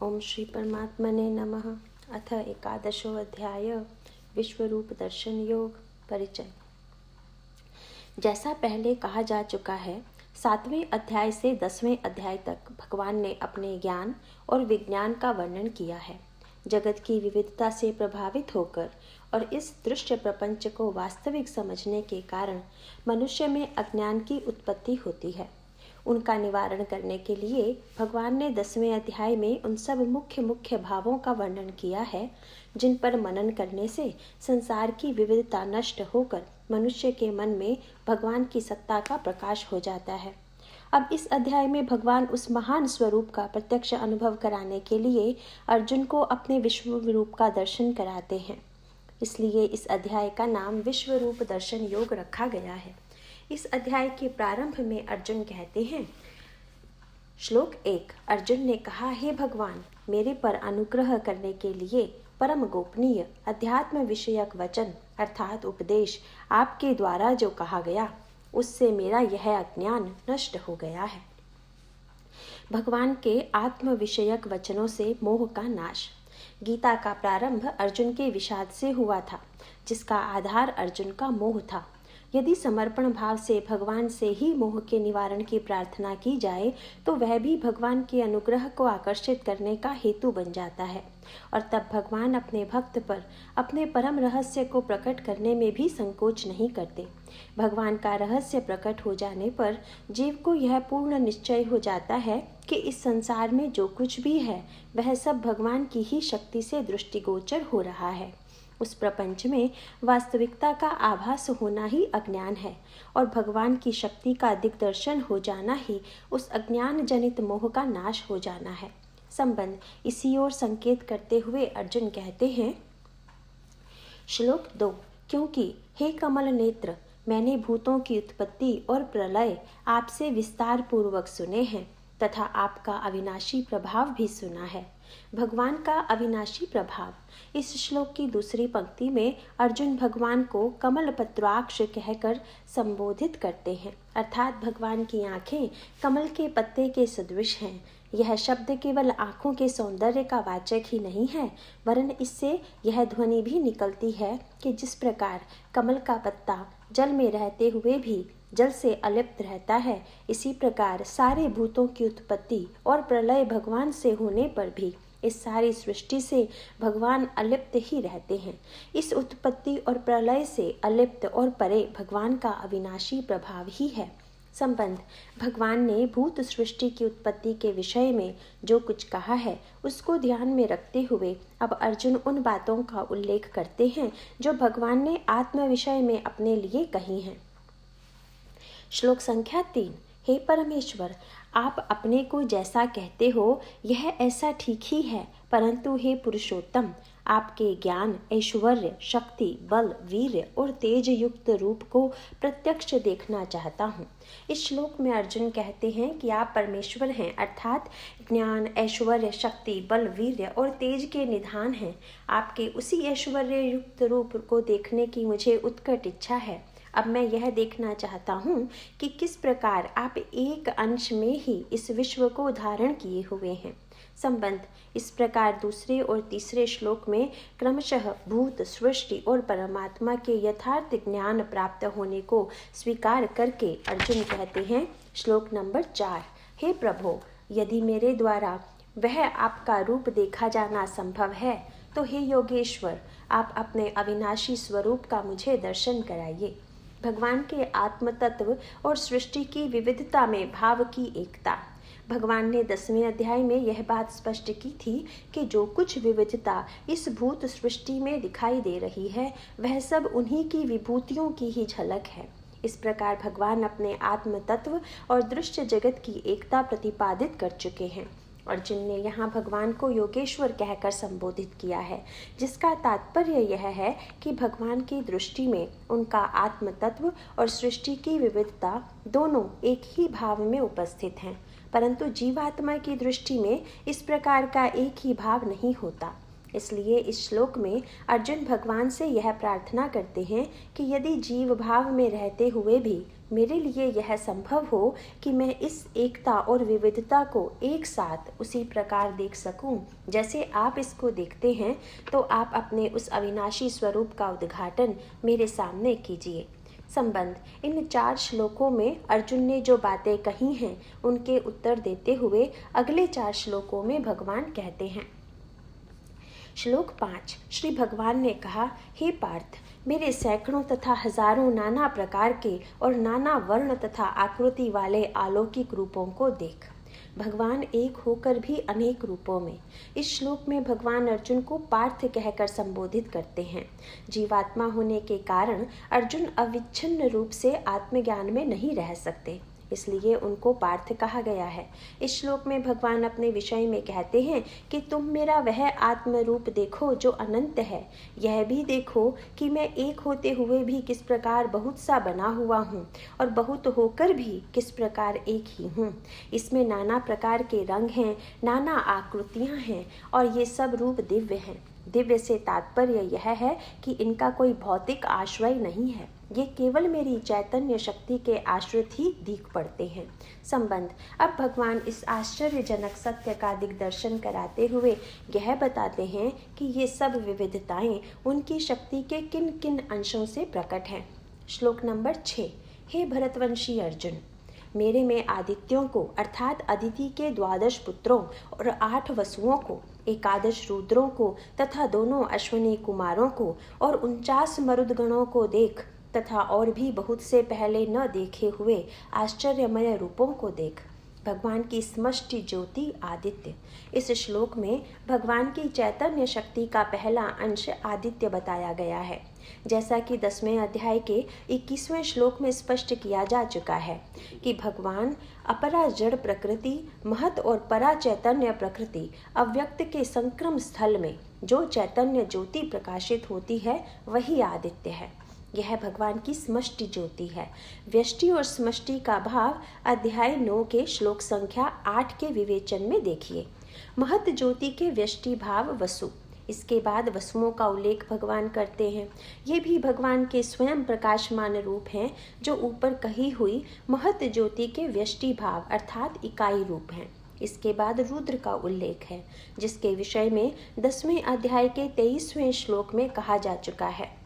ओम श्री परमात्मने नमः। अथ एकादशो अध्याय विश्वरूप दर्शन योग परिचय। जैसा पहले कहा जा चुका है, 7वें अध्याय से 10वें अध्याय तक भगवान ने अपने ज्ञान और विज्ञान का वर्णन किया है। जगत की विविधता से प्रभावित होकर और इस दृश्य प्रपंच को वास्तविक समझने के कारण मनुष्य में अज्ञान की उत्पत्ति होती है। उनका निवारण करने के लिए भगवान ने 10वें अध्याय में उन सब मुख्य भावों का वर्णन किया है जिन पर मनन करने से संसार की विविधता नष्ट होकर मनुष्य के मन में भगवान की सत्ता का प्रकाश हो जाता है। अब इस अध्याय में भगवान उस महान स्वरूप का प्रत्यक्ष अनुभव कराने के लिए अर्जुन को अपने विश्व रूप का दर्शन कराते हैं। इसलिए इस अध्याय का नाम विश्व रूप दर्शन योग रखा गया है। इस अध्याय के प्रारंभ में अर्जुन कहते हैं, श्लोक 1। अर्जुन ने कहा, हे भगवान, मेरे पर अनुग्रह करने के लिए परम गोपनीय अध्यात्म विषयक वचन अर्थात उपदेश आपके द्वारा जो कहा गया उससे मेरा यह अज्ञान नष्ट हो गया है। भगवान के आत्म विषयक वचनों से मोह का नाश। गीता का प्रारंभ अर्जुन के विषाद से हुआ था, जिसका आधार अर्जुन का मोह था। यदि समर्पण भाव से भगवान से ही मोह के निवारण की प्रार्थना की जाए तो वह भी भगवान के अनुग्रह को आकर्षित करने का हेतु बन जाता है और तब भगवान अपने भक्त पर अपने परम रहस्य को प्रकट करने में भी संकोच नहीं करते। भगवान का रहस्य प्रकट हो जाने पर जीव को यह पूर्ण निश्चय हो जाता है कि इस संसार में जो कुछ भी है वह सब भगवान की ही शक्ति से दृष्टिगोचर हो रहा है। उस प्रपंच में वास्तविकता का आभास होना ही अज्ञान है और भगवान की शक्ति का दिग्दर्शन हो जाना ही उस अज्ञान जनित मोह का नाश हो जाना है। संबंध इसी ओर संकेत करते हुए अर्जुन कहते हैं, श्लोक 2। क्योंकि हे कमल नेत्र, मैंने भूतों की उत्पत्ति और प्रलय आपसे विस्तार पूर्वक सुने हैं तथा आपका अविनाशी प्रभाव भी सुना है। भगवान का अविनाशी प्रभाव। इस श्लोक की दूसरी पंक्ति में अर्जुन भगवान को कमल पत्राक्ष कहकर संबोधित करते हैं, अर्थात भगवान की आंखें कमल के पत्ते के सदृश हैं। यह शब्द केवल आंखों के सौंदर्य का वाचक ही नहीं है, वरन इससे यह ध्वनि भी निकलती है कि जिस प्रकार कमल का पत्ता जल में रहते हुए भी जल से अलिप्त रहता है, इसी प्रकार सारे भूतों की उत्पत्ति और प्रलय भगवान से होने पर भी इस सारी सृष्टि से भगवान अलिप्त ही रहते हैं। इस उत्पत्ति और प्रलय से अलिप्त और परे भगवान का अविनाशी प्रभाव ही है। संबंध भगवान ने भूत सृष्टि की उत्पत्ति के विषय में जो कुछ कहा है उसको ध्यान में रखते हुए अब अर्जुन उन बातों का उल्लेख करते हैं जो भगवान ने आत्म विषय में अपने लिए कही हैं। श्लोक संख्या 3। हे परमेश्वर, आप अपने को जैसा कहते हो यह ऐसा ठीक ही है, परंतु हे पुरुषोत्तम, आपके ज्ञान, ऐश्वर्य, शक्ति, बल, वीर्य और तेज युक्त रूप को प्रत्यक्ष देखना चाहता हूँ। इस श्लोक में अर्जुन कहते हैं कि आप परमेश्वर हैं, अर्थात ज्ञान, ऐश्वर्य, शक्ति, बल, वीर्य और तेज के निधान हैं। आपके उसी ऐश्वर्य युक्त रूप को देखने की मुझे उत्कट इच्छा है। अब मैं यह देखना चाहता हूँ कि किस प्रकार आप एक अंश में ही इस विश्व को धारण किए हुए हैं। संबंध इस प्रकार दूसरे और तीसरे श्लोक में क्रमशः भूत, सृष्टि और परमात्मा के यथार्थ ज्ञान प्राप्त होने को स्वीकार करके अर्जुन कहते हैं, श्लोक नंबर 4। हे प्रभो, यदि मेरे द्वारा वह आपका रूप देखा जाना संभव है तो हे योगेश्वर, आप अपने अविनाशी स्वरूप का मुझे दर्शन कराइए। भगवान के आत्म तत्व और सृष्टि की विविधता में भाव की एकता। भगवान ने 10वें अध्याय में यह बात स्पष्ट की थी कि जो कुछ विविधता इस भूत सृष्टि में दिखाई दे रही है वह सब उन्हीं की विभूतियों की ही झलक है। इस प्रकार भगवान अपने आत्म तत्व और दृश्य जगत की एकता प्रतिपादित कर चुके हैं। अर्जुन ने यहाँ भगवान को योगेश्वर कहकर संबोधित किया है, जिसका तात्पर्य यह है कि भगवान की दृष्टि में उनका आत्म तत्व और सृष्टि की विविधता दोनों एक ही भाव में उपस्थित हैं, परंतु जीवात्मा की दृष्टि में इस प्रकार का एक ही भाव नहीं होता। इसलिए इस श्लोक में अर्जुन भगवान से यह प्रार्थना करते हैं कि यदि जीव भाव में रहते हुए भी मेरे लिए यह संभव हो कि मैं इस एकता और विविधता को एक साथ उसी प्रकार देख सकूं जैसे आप इसको देखते हैं, तो आप अपने उस अविनाशी स्वरूप का उद्घाटन मेरे सामने कीजिए। संबंध। इन 4 श्लोकों में अर्जुन ने जो बातें कही हैं उनके उत्तर देते हुए अगले 4 श्लोकों में भगवान कहते हैं। श्लोक 5। श्री भगवान ने कहा, हे पार्थ, मेरे सैकड़ों तथा हजारों नाना प्रकार के और नाना वर्ण तथा आकृति वाले अलौकिक रूपों को देख। भगवान एक होकर भी अनेक रूपों में। इस श्लोक में भगवान अर्जुन को पार्थ कहकर संबोधित करते हैं। जीवात्मा होने के कारण अर्जुन अविच्छिन्न रूप से आत्मज्ञान में नहीं रह सकते, इसलिए उनको पार्थ कहा गया है। इस श्लोक में भगवान अपने विषय में कहते हैं कि तुम मेरा वह आत्म रूप देखो जो अनंत है। यह भी देखो कि मैं एक होते हुए भी किस प्रकार बहुत सा बना हुआ हूँ और बहुत होकर भी किस प्रकार एक ही हूँ। इसमें नाना प्रकार के रंग हैं, नाना आकृतियाँ हैं और ये सब रूप दिव्य हैं। दिव्य से तात्पर्य यह है कि इनका कोई भौतिक आश्रय नहीं है, ये केवल मेरी चैतन्य शक्ति के आश्रित ही दिख पड़ते हैं। संबंध। अब भगवान इस आश्चर्यजनक सत्य का दिग्दर्शन कराते हुए यह बताते हैं कि ये सब विविधताएं उनकी शक्ति के किन किन अंशों से प्रकट हैं। श्लोक नंबर 6। हे भरतवंशी अर्जुन, मेरे में आदित्यों को अर्थात अदिति के 12 पुत्रों और 8 वसुओं को, 11 रुद्रों को तथा दोनों अश्विनी कुमारों को और 49 मरुदगणों को देख तथा और भी बहुत से पहले न देखे हुए आश्चर्यमय रूपों को देख। भगवान की समष्टि ज्योति आदित्य। इस श्लोक में भगवान की चैतन्य शक्ति का पहला अंश आदित्य बताया गया है। जैसा कि 10वें अध्याय के 21वें श्लोक में स्पष्ट किया जा चुका है कि भगवान अपरा जड़ प्रकृति, महत और परा चैतन्य प्रकृति, अव्यक्त के संक्रम स्थल में जो चैतन्य ज्योति प्रकाशित होती है वही आदित्य है। यह भगवान की समष्टि ज्योति है। व्यष्टि और समष्टि का भाव अध्याय 9 के श्लोक संख्या 8 के विवेचन में देखिए। महत ज्योति के व्यष्टि भाव वसु, इसके बाद वसुओं का उल्लेख भगवान करते हैं। ये भी भगवान के स्वयं प्रकाशमान रूप हैं जो ऊपर कही हुई महत ज्योति के व्यष्टि भाव अर्थात इकाई रूप हैं। इसके बाद रुद्र का उल्लेख है जिसके विषय में 10वें अध्याय के 23वें श्लोक में कहा जा चुका है।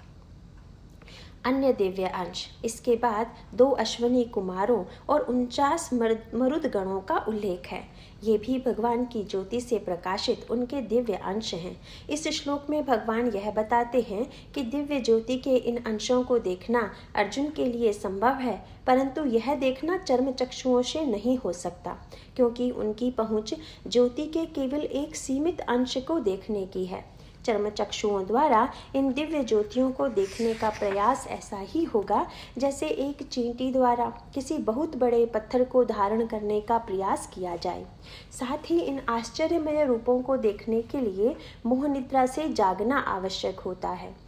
अन्य दिव्य अंश। इसके बाद 2 अश्विनी कुमारों और 49 मरुदगणों का उल्लेख है। ये भी भगवान की ज्योति से प्रकाशित उनके दिव्य अंश हैं। इस श्लोक में भगवान यह बताते हैं कि दिव्य ज्योति के इन अंशों को देखना अर्जुन के लिए संभव है, परंतु यह देखना चर्म चक्षुओं से नहीं हो सकता, क्योंकि उनकी पहुंच ज्योति के केवल एक सीमित अंश को देखने की है। चर्म चक्षुओं द्वारा इन दिव्य ज्योतियों को देखने का प्रयास ऐसा ही होगा जैसे एक चींटी द्वारा किसी बहुत बड़े पत्थर को धारण करने का प्रयास किया जाए। साथ ही इन आश्चर्यमय रूपों को देखने के लिए मोह निद्रा से जागना आवश्यक होता है।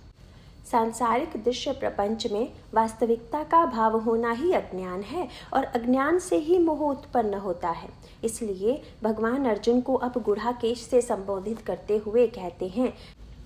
सांसारिक दृश्य प्रपंच में वास्तविकता का भाव होना ही अज्ञान है और अज्ञान से ही मोह उत्पन्न होता है। इसलिए भगवान अर्जुन को अब गुड़ाकेश से संबोधित करते हुए कहते हैं।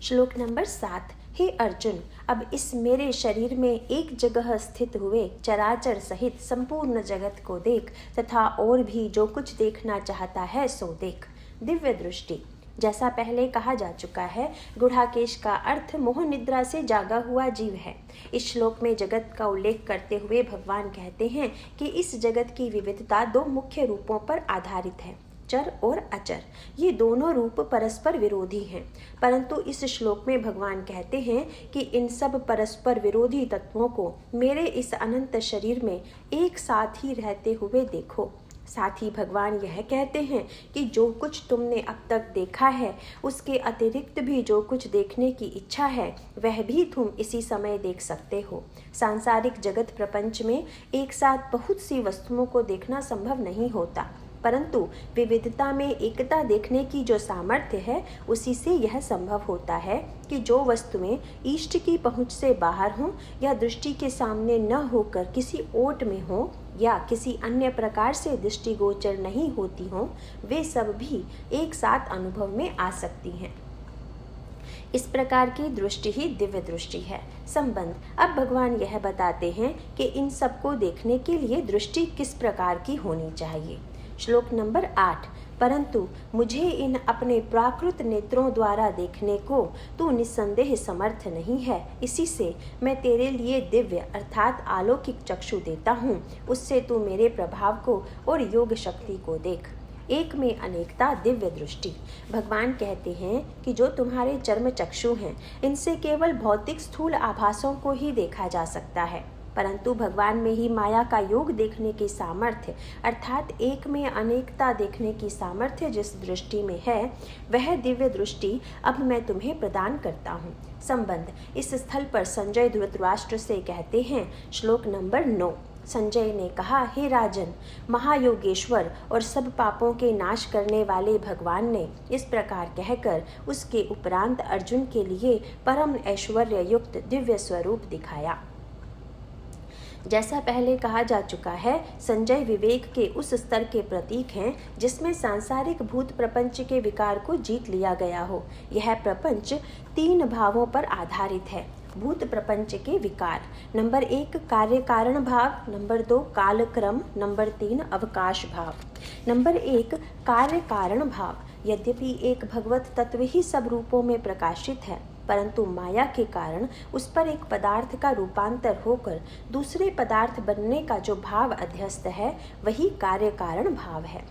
श्लोक नंबर 7। हे अर्जुन, अब इस मेरे शरीर में एक जगह स्थित हुए चराचर सहित संपूर्ण जगत को देख तथा और भी जो कुछ देखना चाहता है सो देख। दिव्य दृष्टि। जैसा पहले कहा जा चुका है, गुड़ाकेश का अर्थ मोह निद्रा से जागा हुआ जीव है। इस श्लोक में जगत का उल्लेख करते हुए भगवान कहते हैं कि इस जगत की विविधता 2 मुख्य रूपों पर आधारित है, चर और अचर। ये दोनों रूप परस्पर विरोधी हैं, परंतु इस श्लोक में भगवान कहते हैं कि इन सब परस्पर विरोधी तत्वों को मेरे इस अनंत शरीर में एक साथ ही रहते हुए देखो। साथ ही भगवान यह कहते हैं कि जो कुछ तुमने अब तक देखा है उसके अतिरिक्त भी जो कुछ देखने की इच्छा है वह भी तुम इसी समय देख सकते हो। सांसारिक जगत प्रपंच में एक साथ बहुत सी वस्तुओं को देखना संभव नहीं होता, परंतु विविधता में एकता देखने की जो सामर्थ्य है उसी से यह संभव होता है कि जो वस्तुएं इष्ट की पहुंच से बाहर हों या दृष्टि के सामने न होकर किसी ओट में हों या किसी अन्य प्रकार से दृष्टिगोचर नहीं होती हों, वे सब भी एक साथ अनुभव में आ सकती हैं। इस प्रकार की दृष्टि ही दिव्य दृष्टि है। संबंध। अब भगवान यह बताते हैं कि इन सबको देखने के लिए दृष्टि किस प्रकार की होनी चाहिए। श्लोक नंबर 8। परंतु मुझे इन अपने प्राकृत नेत्रों द्वारा देखने को तू निस्संदेह समर्थ नहीं है, इसी से मैं तेरे लिए दिव्य अर्थात अलौकिक चक्षु देता हूँ, उससे तू मेरे प्रभाव को और योग शक्ति को देख। एक में अनेकता दिव्य दृष्टि। भगवान कहते हैं कि जो तुम्हारे चर्म चक्षु हैं, इनसे केवल भौतिक स्थूल आभासों को ही देखा जा सकता है, परंतु भगवान में ही माया का योग देखने की सामर्थ्य अर्थात एक में अनेकता देखने की सामर्थ्य जिस दृष्टि में है, वह दिव्य दृष्टि अब मैं तुम्हें प्रदान करता हूँ। संबंध। इस स्थल पर संजय धृतराष्ट्र से कहते हैं। श्लोक नंबर 9। संजय ने कहा, हे राजन, महायोगेश्वर और सब पापों के नाश करने वाले भगवान ने इस प्रकार कहकर उसके उपरांत अर्जुन के लिए परम ऐश्वर्य युक्त दिव्य स्वरूप दिखाया। जैसा पहले कहा जा चुका है, संजय विवेक के उस स्तर के प्रतीक हैं जिसमें सांसारिक भूत प्रपंच के विकार को जीत लिया गया हो। यह प्रपंच 3 भावों पर आधारित है। भूत प्रपंच के विकार। नंबर 1 कार्य कारण भाव, नंबर 2 काल क्रम, नंबर 3 अवकाश भाव। नंबर 1 कार्य कारण भाव। यद्यपि एक भगवत तत्व ही सब रूपों में प्रकाशित है, परंतु माया के कारण उस पर एक पदार्थ का रूपांतर होकर दूसरे पदार्थ बनने का जो भाव अध्यस्त है, वही कार्य कारण भाव है।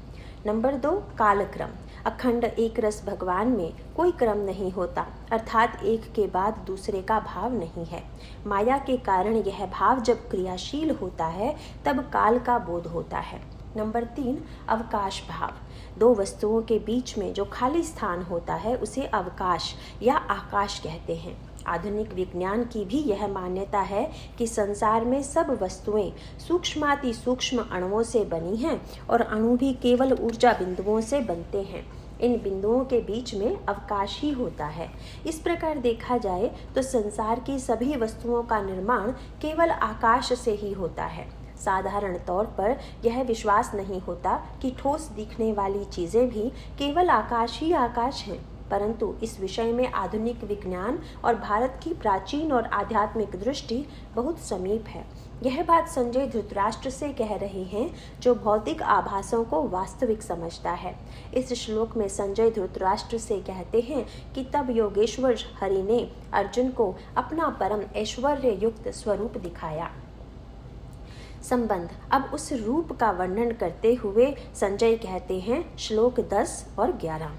नंबर 2 कालक्रम। अखंड एक रस भगवान में कोई क्रम नहीं होता, अर्थात एक के बाद दूसरे का भाव नहीं है। माया के कारण यह भाव जब क्रियाशील होता है, तब काल का बोध होता है। नंबर 3 अवकाश भाव। 2 वस्तुओं के बीच में जो खाली स्थान होता है, उसे अवकाश या आकाश कहते हैं। आधुनिक विज्ञान की भी यह मान्यता है कि संसार में सब वस्तुएं सूक्ष्माति सूक्ष्म अणुओं से बनी हैं और अणु भी केवल ऊर्जा बिंदुओं से बनते हैं। इन बिंदुओं के बीच में अवकाश ही होता है। इस प्रकार देखा जाए तो संसार की सभी वस्तुओं का निर्माण केवल आकाश से ही होता है। साधारण तौर पर यह विश्वास नहीं होता कि ठोस दिखने वाली चीजें भी केवल आकाश ही आकाश हैं, परंतु इस विषय में आधुनिक विज्ञान और भारत की प्राचीन और आध्यात्मिक दृष्टि बहुत समीप है। यह बात संजय धृतराष्ट्र से कह रहे हैं, जो भौतिक आभासों को वास्तविक समझता है। इस श्लोक में संजय धृतराष्ट्र से कहते हैं कि तब योगेश्वर हरि ने अर्जुन को अपना परम ऐश्वर्य युक्त स्वरूप दिखाया। संबंध। अब उस रूप का वर्णन करते हुए संजय कहते हैं, श्लोक 10 और 11।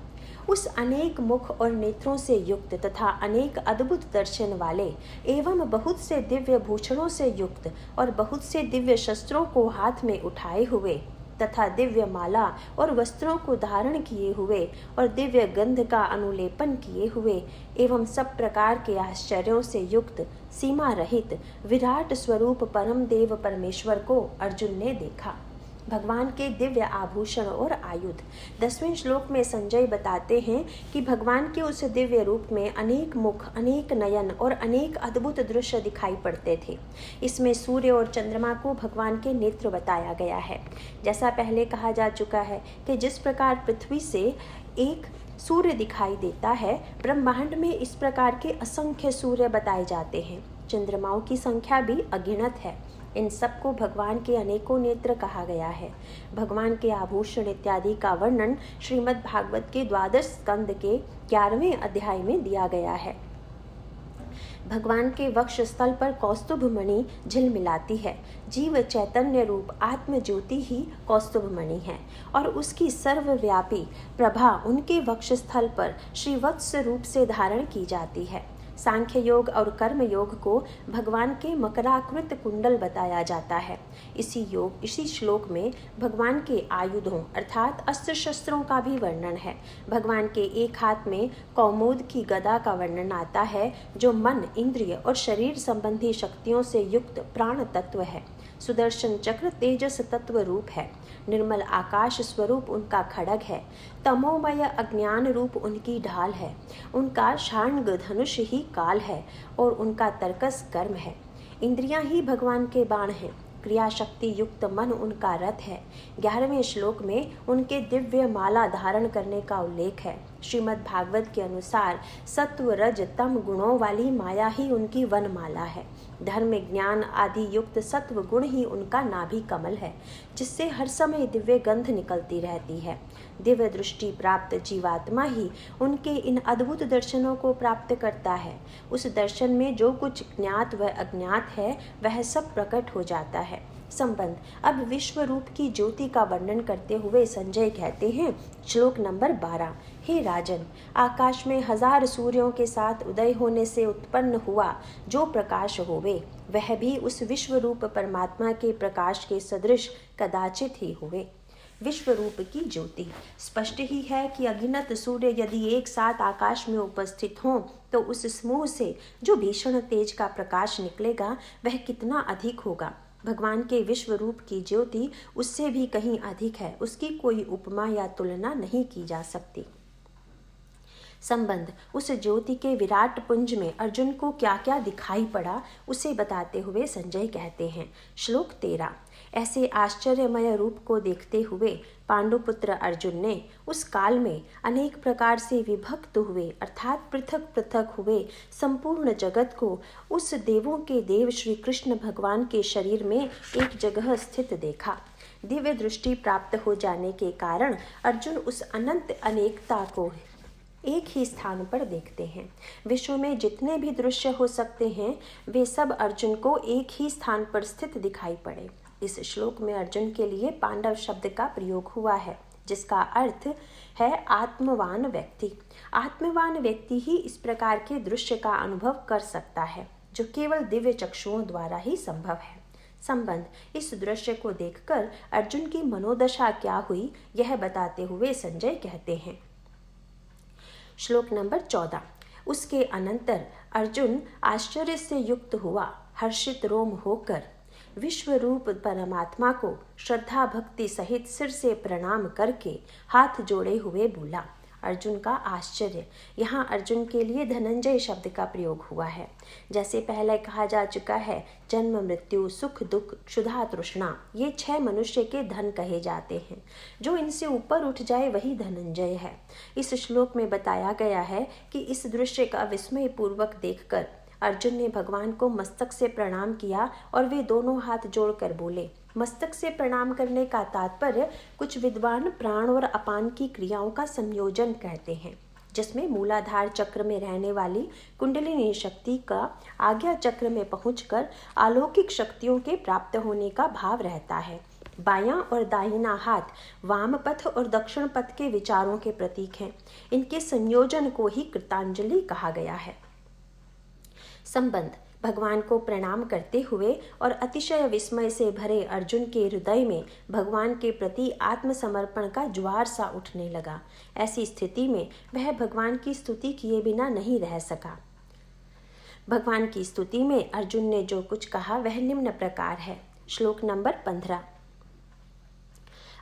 उस अनेक मुख और नेत्रों से युक्त तथा अनेक अद्भुत दर्शन वाले एवं बहुत से दिव्य भूषणों से युक्त और बहुत से दिव्य शस्त्रों को हाथ में उठाए हुए तथा दिव्य माला और वस्त्रों को धारण किए हुए और दिव्य गंध का अनुलेपन किए हुए एवं सब प्रकार के आश्चर्यों से युक्त सीमा रहित विराट स्वरूप परम देव परमेश्वर को अर्जुन ने देखा। भगवान के दिव्य आभूषण और आयुध। 10वें श्लोक में संजय बताते हैं कि भगवान के उस दिव्य रूप में अनेक मुख, अनेक नयन और अनेक अद्भुत दृश्य दिखाई पड़ते थे। इसमें सूर्य और चंद्रमा को भगवान के नेत्र बताया गया है। जैसा पहले कहा जा चुका है कि जिस प्रकार पृथ्वी से एक सूर्य दिखाई देता है, ब्रह्मांड में इस प्रकार के असंख्य सूर्य बताए जाते हैं। चंद्रमाओं की संख्या भी अगिनत है। इन सबको भगवान के अनेकों नेत्र कहा गया है। भगवान के आभूषण इत्यादि का वर्णन श्रीमद् भागवत के 12 स्कंद के 11वें अध्याय में दिया गया है। भगवान के वक्ष स्थल पर कौस्तुभ मणि झिलमिलाती है। जीव चैतन्य रूप आत्म ज्योति ही कौस्तुभ मणि है और उसकी सर्वव्यापी प्रभा उनके वक्ष स्थल पर श्रीवत्स रूप से धारण की जाती है। सांख्य योग और कर्म योग को भगवान के मकराकृत कुंडल बताया जाता है। इसी श्लोक में भगवान के आयुधों अर्थात अस्त्र शस्त्रों का भी वर्णन है। भगवान के एक हाथ में कौमोद की गदा का वर्णन आता है, जो मन, इंद्रिय और शरीर संबंधी शक्तियों से युक्त प्राण तत्व है। सुदर्शन चक्र तेजस तत्व रूप है। निर्मल आकाश स्वरूप उनका खड्ग है। तमोमय अज्ञान रूप उनकी ढाल है। उनका शाण्ग धनुष ही काल है और उनका तर्कस कर्म है। इंद्रियां ही भगवान के बाण हैं। क्रिया शक्ति युक्त मन उनका रथ है। 11वें श्लोक में उनके दिव्य माला धारण करने का उल्लेख है। श्रीमद् भागवत के अनुसार सत्व रज तम गुणों वाली माया ही उनकी वनमाला है। धर्म ज्ञान आदि युक्त सत्व गुण ही उनका नाभि कमल है, जिससे हर समय दिव्य गंध निकलती रहती है। दिव्य दृष्टि प्राप्त जीवात्मा ही उनके इन अद्भुत दर्शनों को प्राप्त करता है। उस दर्शन में जो कुछ ज्ञात व अज्ञात है वह सब प्रकट हो जाता है। संबंध। अब विश्व रूप की ज्योति का वर्णन करते हुए संजय कहते हैं, श्लोक नंबर 12। हे राजन, आकाश में 1000 सूर्यों के साथ उदय होने से उत्पन्न हुआ जो प्रकाश होवे, वह भी उस विश्व रूप परमात्मा के प्रकाश के सदृश कदाचित ही होवे। विश्व रूप की ज्योति। स्पष्ट ही है कि अगिनत सूर्य यदि एक साथ आकाश में उपस्थित हों तो उस समूह से जो भीषण तेज का प्रकाश निकलेगा वह कितना अधिक होगा। भगवान के विश्व रूप की ज्योति उससे भी कहीं अधिक है, उसकी कोई उपमा या तुलना नहीं की जा सकती। संबंध। उस ज्योति के विराट पुंज में अर्जुन को क्या क्या दिखाई पड़ा उसे बताते हुए संजय कहते हैं, श्लोक 13। ऐसे आश्चर्यमय रूप को देखते हुए पांडुपुत्र अर्जुन ने उस काल में अनेक प्रकार से विभक्त हुए अर्थात पृथक पृथक हुए संपूर्ण जगत को उस देवों के देव श्री कृष्ण भगवान के शरीर में एक जगह स्थित देखा। दिव्य दृष्टि प्राप्त हो जाने के कारण अर्जुन उस अनंत अनेकता को एक ही स्थान पर देखते हैं। विश्व में जितने भी दृश्य हो सकते हैं वे सब अर्जुन को एक ही स्थान पर स्थित दिखाई पड़े। इस श्लोक में अर्जुन के लिए पांडव शब्द का प्रयोग हुआ है, जिसका अर्थ है आत्मवान व्यक्ति। आत्मवान व्यक्ति ही इस प्रकार के दृश्य का अनुभव कर सकता है, जो केवल दिव्य चक्षुओं द्वारा ही संभव है। संबंध। इस दृश्य को देखकर अर्जुन की मनोदशा क्या हुई यह बताते हुए संजय कहते हैं, श्लोक नंबर 14। उसके अनंतर अर्जुन आश्चर्य से युक्त हुआ, हर्षित रोम होकर विश्व रूप परमात्मा को श्रद्धा भक्ति सहित सिर से प्रणाम करके हाथ जोड़े हुए बोला। अर्जुन का आश्चर्य। यहाँ अर्जुन के लिए धनंजय शब्द का प्रयोग हुआ है। जैसे पहले कहा जा चुका है, जन्म मृत्यु सुख दुख क्षुधा तृष्णा ये 6 मनुष्य के धन कहे जाते हैं। जो इनसे ऊपर उठ जाए वही धनंजय है। इस श्लोक में बताया गया है कि इस दृश्य का विस्मय पूर्वक देखकर अर्जुन ने भगवान को मस्तक से प्रणाम किया और वे दोनों हाथ जोड़कर बोले। मस्तक से प्रणाम करने का तात्पर्य कुछ विद्वान प्राण और अपान की क्रियाओं का संयोजन कहते हैं, जिसमें मूलाधार चक्र में रहने वाली कुंडलिनी शक्ति का आज्ञा चक्र में पहुंचकर अलौकिक शक्तियों के प्राप्त होने का भाव रहता है। बायां और दाहिना हाथ वाम पथ और दक्षिण पथ के विचारों के प्रतीक हैं। इनके संयोजन को ही कृतांजलि कहा गया है। संबंध। भगवान को प्रणाम करते हुए और अतिशय विस्मय से भरे अर्जुन के हृदय में भगवान के प्रति आत्मसमर्पण का ज्वार सा उठने लगा। ऐसी स्थिति में वह भगवान की स्तुति किए बिना नहीं रह सका। भगवान की स्तुति में अर्जुन ने जो कुछ कहा वह निम्न प्रकार है, श्लोक नंबर 15।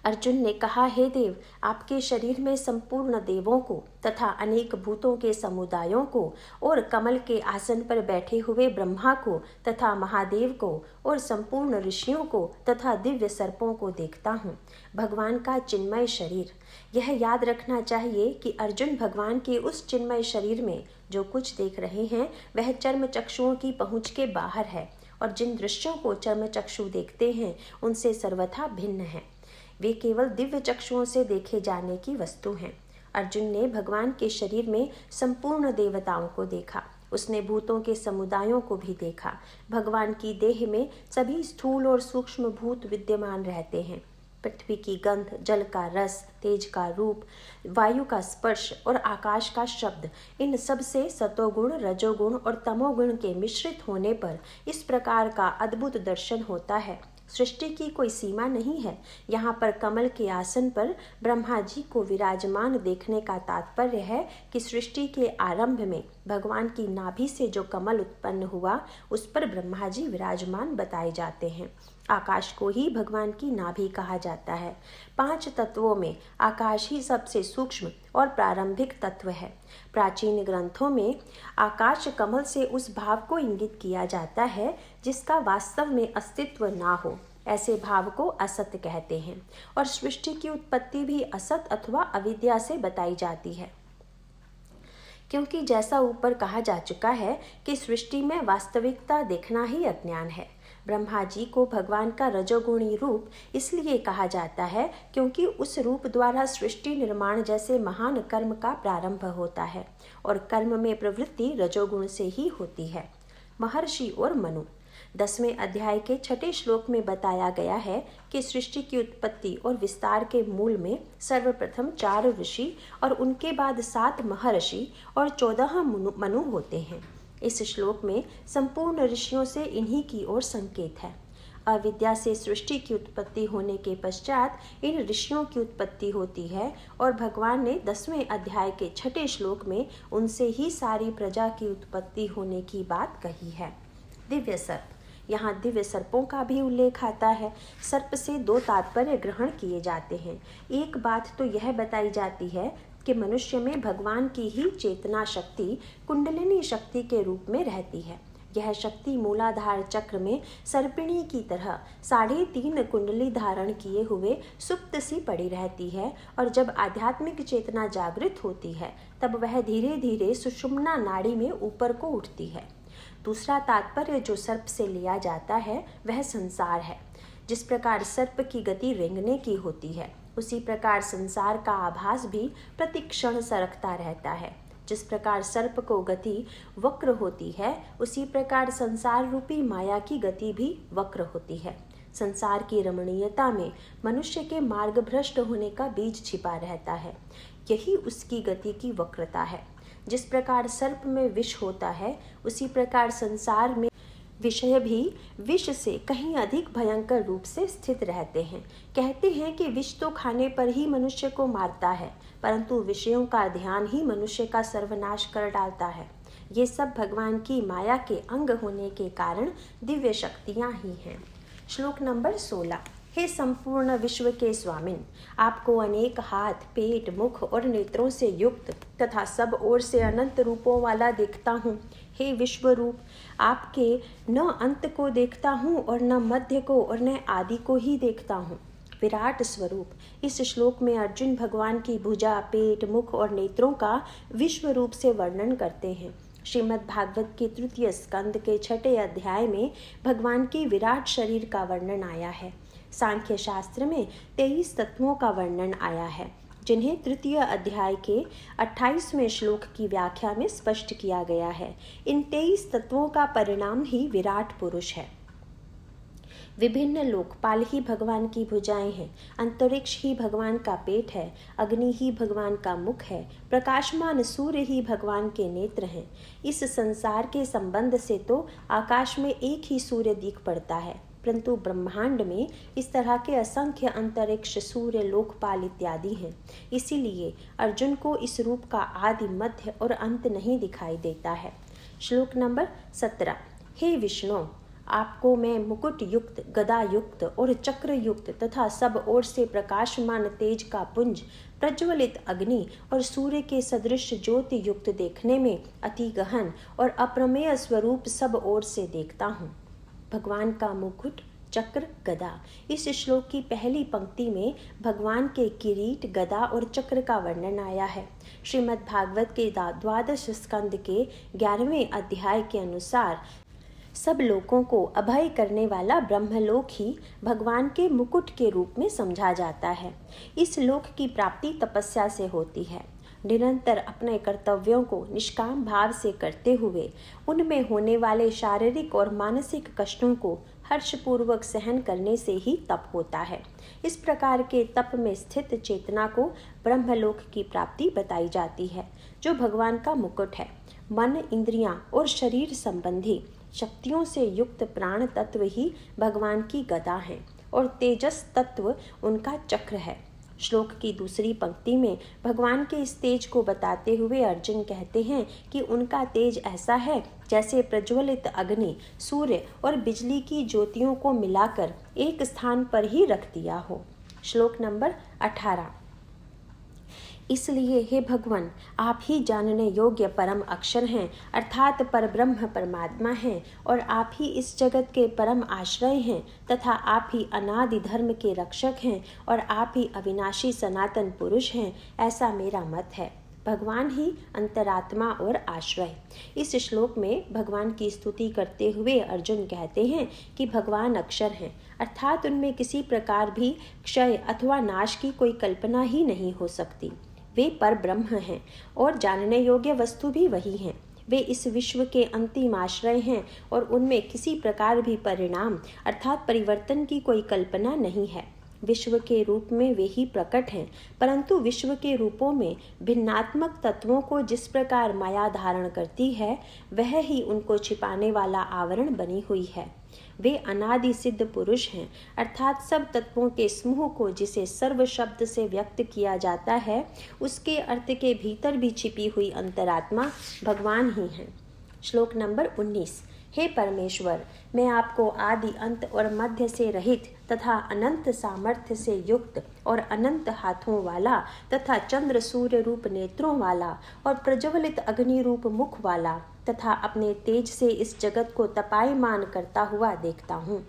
अर्जुन ने कहा, हे देव, आपके शरीर में संपूर्ण देवों को तथा अनेक भूतों के समुदायों को और कमल के आसन पर बैठे हुए ब्रह्मा को तथा महादेव को और संपूर्ण ऋषियों को तथा दिव्य सर्पों को देखता हूँ। भगवान का चिन्मय शरीर। यह याद रखना चाहिए कि अर्जुन भगवान के उस चिन्मय शरीर में जो कुछ देख रहे हैं वह चर्म चक्षुओं की पहुँच के बाहर है और जिन दृश्यों को चर्म चक्षु देखते हैं उनसे सर्वथा भिन्न है। वे केवल दिव्य चक्षुओं से देखे जाने की वस्तु हैं। अर्जुन ने भगवान के शरीर में संपूर्ण देवताओं को देखा। उसने भूतों के समुदायों को भी देखा। भगवान की देह में सभी स्थूल और सूक्ष्म भूत विद्यमान रहते हैं। पृथ्वी की गंध, जल का रस, तेज का रूप, वायु का स्पर्श और आकाश का शब्द, इन सब से सतोगुण, रजोगुण और तमोगुण के मिश्रित होने पर इस प्रकार का अद्भुत दर्शन होता है। सृष्टि की कोई सीमा नहीं है। यहाँ पर कमल के आसन पर ब्रह्मा जी को विराजमान देखने का तात्पर्य है कि सृष्टि के आरंभ में भगवान की नाभि से जो कमल उत्पन्न हुआ उस पर ब्रह्मा जी विराजमान बताए जाते हैं। आकाश को ही भगवान की नाभि कहा जाता है। 5 तत्वों में आकाश ही सबसे सूक्ष्म और प्रारंभिक तत्व है। प्राचीन ग्रंथों में आकाश कमल से उस भाव को इंगित किया जाता है जिसका वास्तव में अस्तित्व ना हो। ऐसे भाव को असत कहते हैं और सृष्टि की उत्पत्ति भी असत अथवा अविद्या से बताई जाती है। क्योंकि जैसा ऊपर कहा जा चुका है कि सृष्टि में वास्तविकता देखना ही अज्ञान है। ब्रह्मा जी को भगवान का रजोगुणी रूप इसलिए कहा जाता है क्योंकि उस रूप द्वारा सृष्टि निर्माण जैसे महान कर्म का प्रारंभ होता है और कर्म में प्रवृत्ति रजोगुण से ही होती है। महर्षि और मनु 10वें अध्याय के 6 श्लोक में बताया गया है कि सृष्टि की उत्पत्ति और विस्तार के मूल में सर्वप्रथम 4 ऋषि और उनके बाद 7 महर्षि और 14 मनु होते हैं। इस श्लोक में संपूर्ण ऋषियों से इन्हीं की ओर संकेत है। अविद्या से सृष्टि की उत्पत्ति होने के पश्चात इन ऋषियों की उत्पत्ति होती है और भगवान ने 10वें अध्याय के 6 श्लोक में उनसे ही सारी प्रजा की उत्पत्ति होने की बात कही है। दिव्य सर्प, यहाँ दिव्य सर्पों का भी उल्लेख आता है। सर्प से 2 तात्पर्य ग्रहण किए जाते हैं। एक बात तो यह बताई जाती है कि मनुष्य में भगवान की ही चेतना शक्ति कुंडलिनी शक्ति के रूप में रहती है। यह शक्ति मूलाधार चक्र में सर्पिणी की तरह 3.5 कुंडली धारण किए हुए सुप्त सी पड़ी रहती है और जब आध्यात्मिक चेतना जागृत होती है तब वह धीरे धीरे सुषुम्ना नाड़ी में ऊपर को उठती है। दूसरा तात्पर्य जो सर्प से लिया जाता है वह संसार है। जिस प्रकार सर्प की गति रेंगने की होती है उसी प्रकार संसार का आभास भी प्रतिक्षण सरकता रहता है। जिस प्रकार सर्प को गति वक्र होती है उसी प्रकार संसार रूपी माया की गति भी वक्र होती है। संसार की रमणीयता में मनुष्य के मार्ग भ्रष्ट होने का बीज छिपा रहता है। यही उसकी गति की वक्रता है। जिस प्रकार सर्प में विष होता है उसी प्रकार संसार में विषय भी विष से कहीं अधिक भयंकर रूप से स्थित रहते हैं। कहते हैं कि विष तो खाने पर ही मनुष्य को मारता है, परंतु विषयों का ध्यान ही मनुष्य का सर्वनाश कर डालता है। ये सब भगवान की माया के अंग होने के कारण दिव्य शक्तियाँ ही हैं। श्लोक नंबर 16। हे संपूर्ण विश्व के स्वामिन, आपको अनेक हाथ, पेट, मुख और नेत्रों से युक्त तथा सब ओर से अनंत रूपों वाला देखता हूँ। हे विश्व रूप, आपके न अंत को देखता हूँ और न मध्य को और न आदि को ही देखता हूँ। विराट स्वरूप। इस श्लोक में अर्जुन भगवान की भुजा, पेट, मुख और नेत्रों का विश्व रूप से वर्णन करते हैं। श्रीमद् भागवत के 3 स्कंद के 6 अध्याय में भगवान की विराट शरीर का वर्णन आया है। सांख्य शास्त्र में 23 तत्वों का वर्णन आया है जिन्हें 3 अध्याय के 28वें श्लोक की व्याख्या में स्पष्ट किया गया है। इन 23 तत्वों का परिणाम ही विराट पुरुष है। विभिन्न लोकपाल ही भगवान की भुजाएं हैं, अंतरिक्ष ही भगवान का पेट है, अग्नि ही भगवान का मुख है, प्रकाशमान सूर्य ही भगवान के नेत्र हैं। इस संसार के संबंध से तो आकाश में एक ही सूर्य दिख पड़ता है, परंतु ब्रह्मांड में इस तरह के असंख्य अंतरिक्ष, सूर्य, लोकपाल इत्यादि हैं। इसीलिए अर्जुन को इस रूप का आदि, मध्य और अंत नहीं दिखाई देता है। श्लोक नंबर 17। हे विष्णु, आपको मैं मुकुट युक्त, गदा युक्त और चक्र युक्त तथा सब ओर से प्रकाशमान तेज का पुंज, प्रज्वलित अग्नि और सूर्य के सदृश ज्योति युक्त देखने में अति गहन और अप्रमेय स्वरूप सब ओर से देखता हूँ। भगवान का मुकुट, चक्र, गदा। इस श्लोक की पहली पंक्ति में भगवान के किरीट, गदा और चक्र का वर्णन आया है। श्रीमद् भागवत के 12 स्कंद के 11वें अध्याय के अनुसार सब लोगों को अभय करने वाला ब्रह्मलोक ही भगवान के मुकुट के रूप में समझा जाता है। इस लोक की प्राप्ति तपस्या से होती है। निरंतर अपने कर्तव्यों को निष्काम भाव से करते हुए उनमें होने वाले शारीरिक और मानसिक कष्टों को हर्षपूर्वक सहन करने से ही तप होता है। इस प्रकार के तप में स्थित चेतना को ब्रह्मलोक की प्राप्ति बताई जाती है, जो भगवान का मुकुट है। मन, इंद्रियां और शरीर संबंधी शक्तियों से युक्त प्राण तत्व ही भगवान की गदा है और तेजस तत्व उनका चक्र है। श्लोक की दूसरी पंक्ति में भगवान के इस तेज को बताते हुए अर्जुन कहते हैं कि उनका तेज ऐसा है जैसे प्रज्वलित अग्नि, सूर्य और बिजली की ज्योतियों को मिलाकर एक स्थान पर ही रख दिया हो। श्लोक नंबर 18। इसलिए हे भगवान, आप ही जानने योग्य परम अक्षर हैं, अर्थात परब्रह्म परमात्मा हैं, और आप ही इस जगत के परम आश्रय हैं तथा आप ही अनादि धर्म के रक्षक हैं और आप ही अविनाशी सनातन पुरुष हैं, ऐसा मेरा मत है। भगवान ही अंतरात्मा और आश्रय। इस श्लोक में भगवान की स्तुति करते हुए अर्जुन कहते हैं कि भगवान अक्षर हैं, अर्थात उनमें किसी प्रकार भी क्षय अथवा नाश की कोई कल्पना ही नहीं हो सकती। वे पर ब्रह्म हैं और जानने योग्य वस्तु भी वही हैं। वे इस विश्व के अंतिम आश्रय हैं और उनमें किसी प्रकार भी परिणाम अर्थात परिवर्तन की कोई कल्पना नहीं है। विश्व के रूप में वे ही प्रकट हैं, परंतु विश्व के रूपों में भिन्नात्मक तत्वों को जिस प्रकार माया धारण करती है, वह ही उनको छिपाने वाला आवरण बनी हुई है। वे अनादि सिद्ध पुरुष हैं, अर्थात सब तत्वों के समूह को जिसे सर्व शब्द से व्यक्त किया जाता है, उसके अर्थ के भीतर भी छिपी हुई अंतरात्मा भगवान ही हैं। श्लोक नंबर 19। हे परमेश्वर, मैं आपको आदि अंत और मध्य से रहित तथा अनंत सामर्थ्य से युक्त और अनंत हाथों वाला तथा चंद्र सूर्य रूप नेत्रों वाला और प्रज्वलित अग्नि रूप मुख वाला तथा अपने तेज से इस जगत को तपायमान करता हुआ देखता हूँ।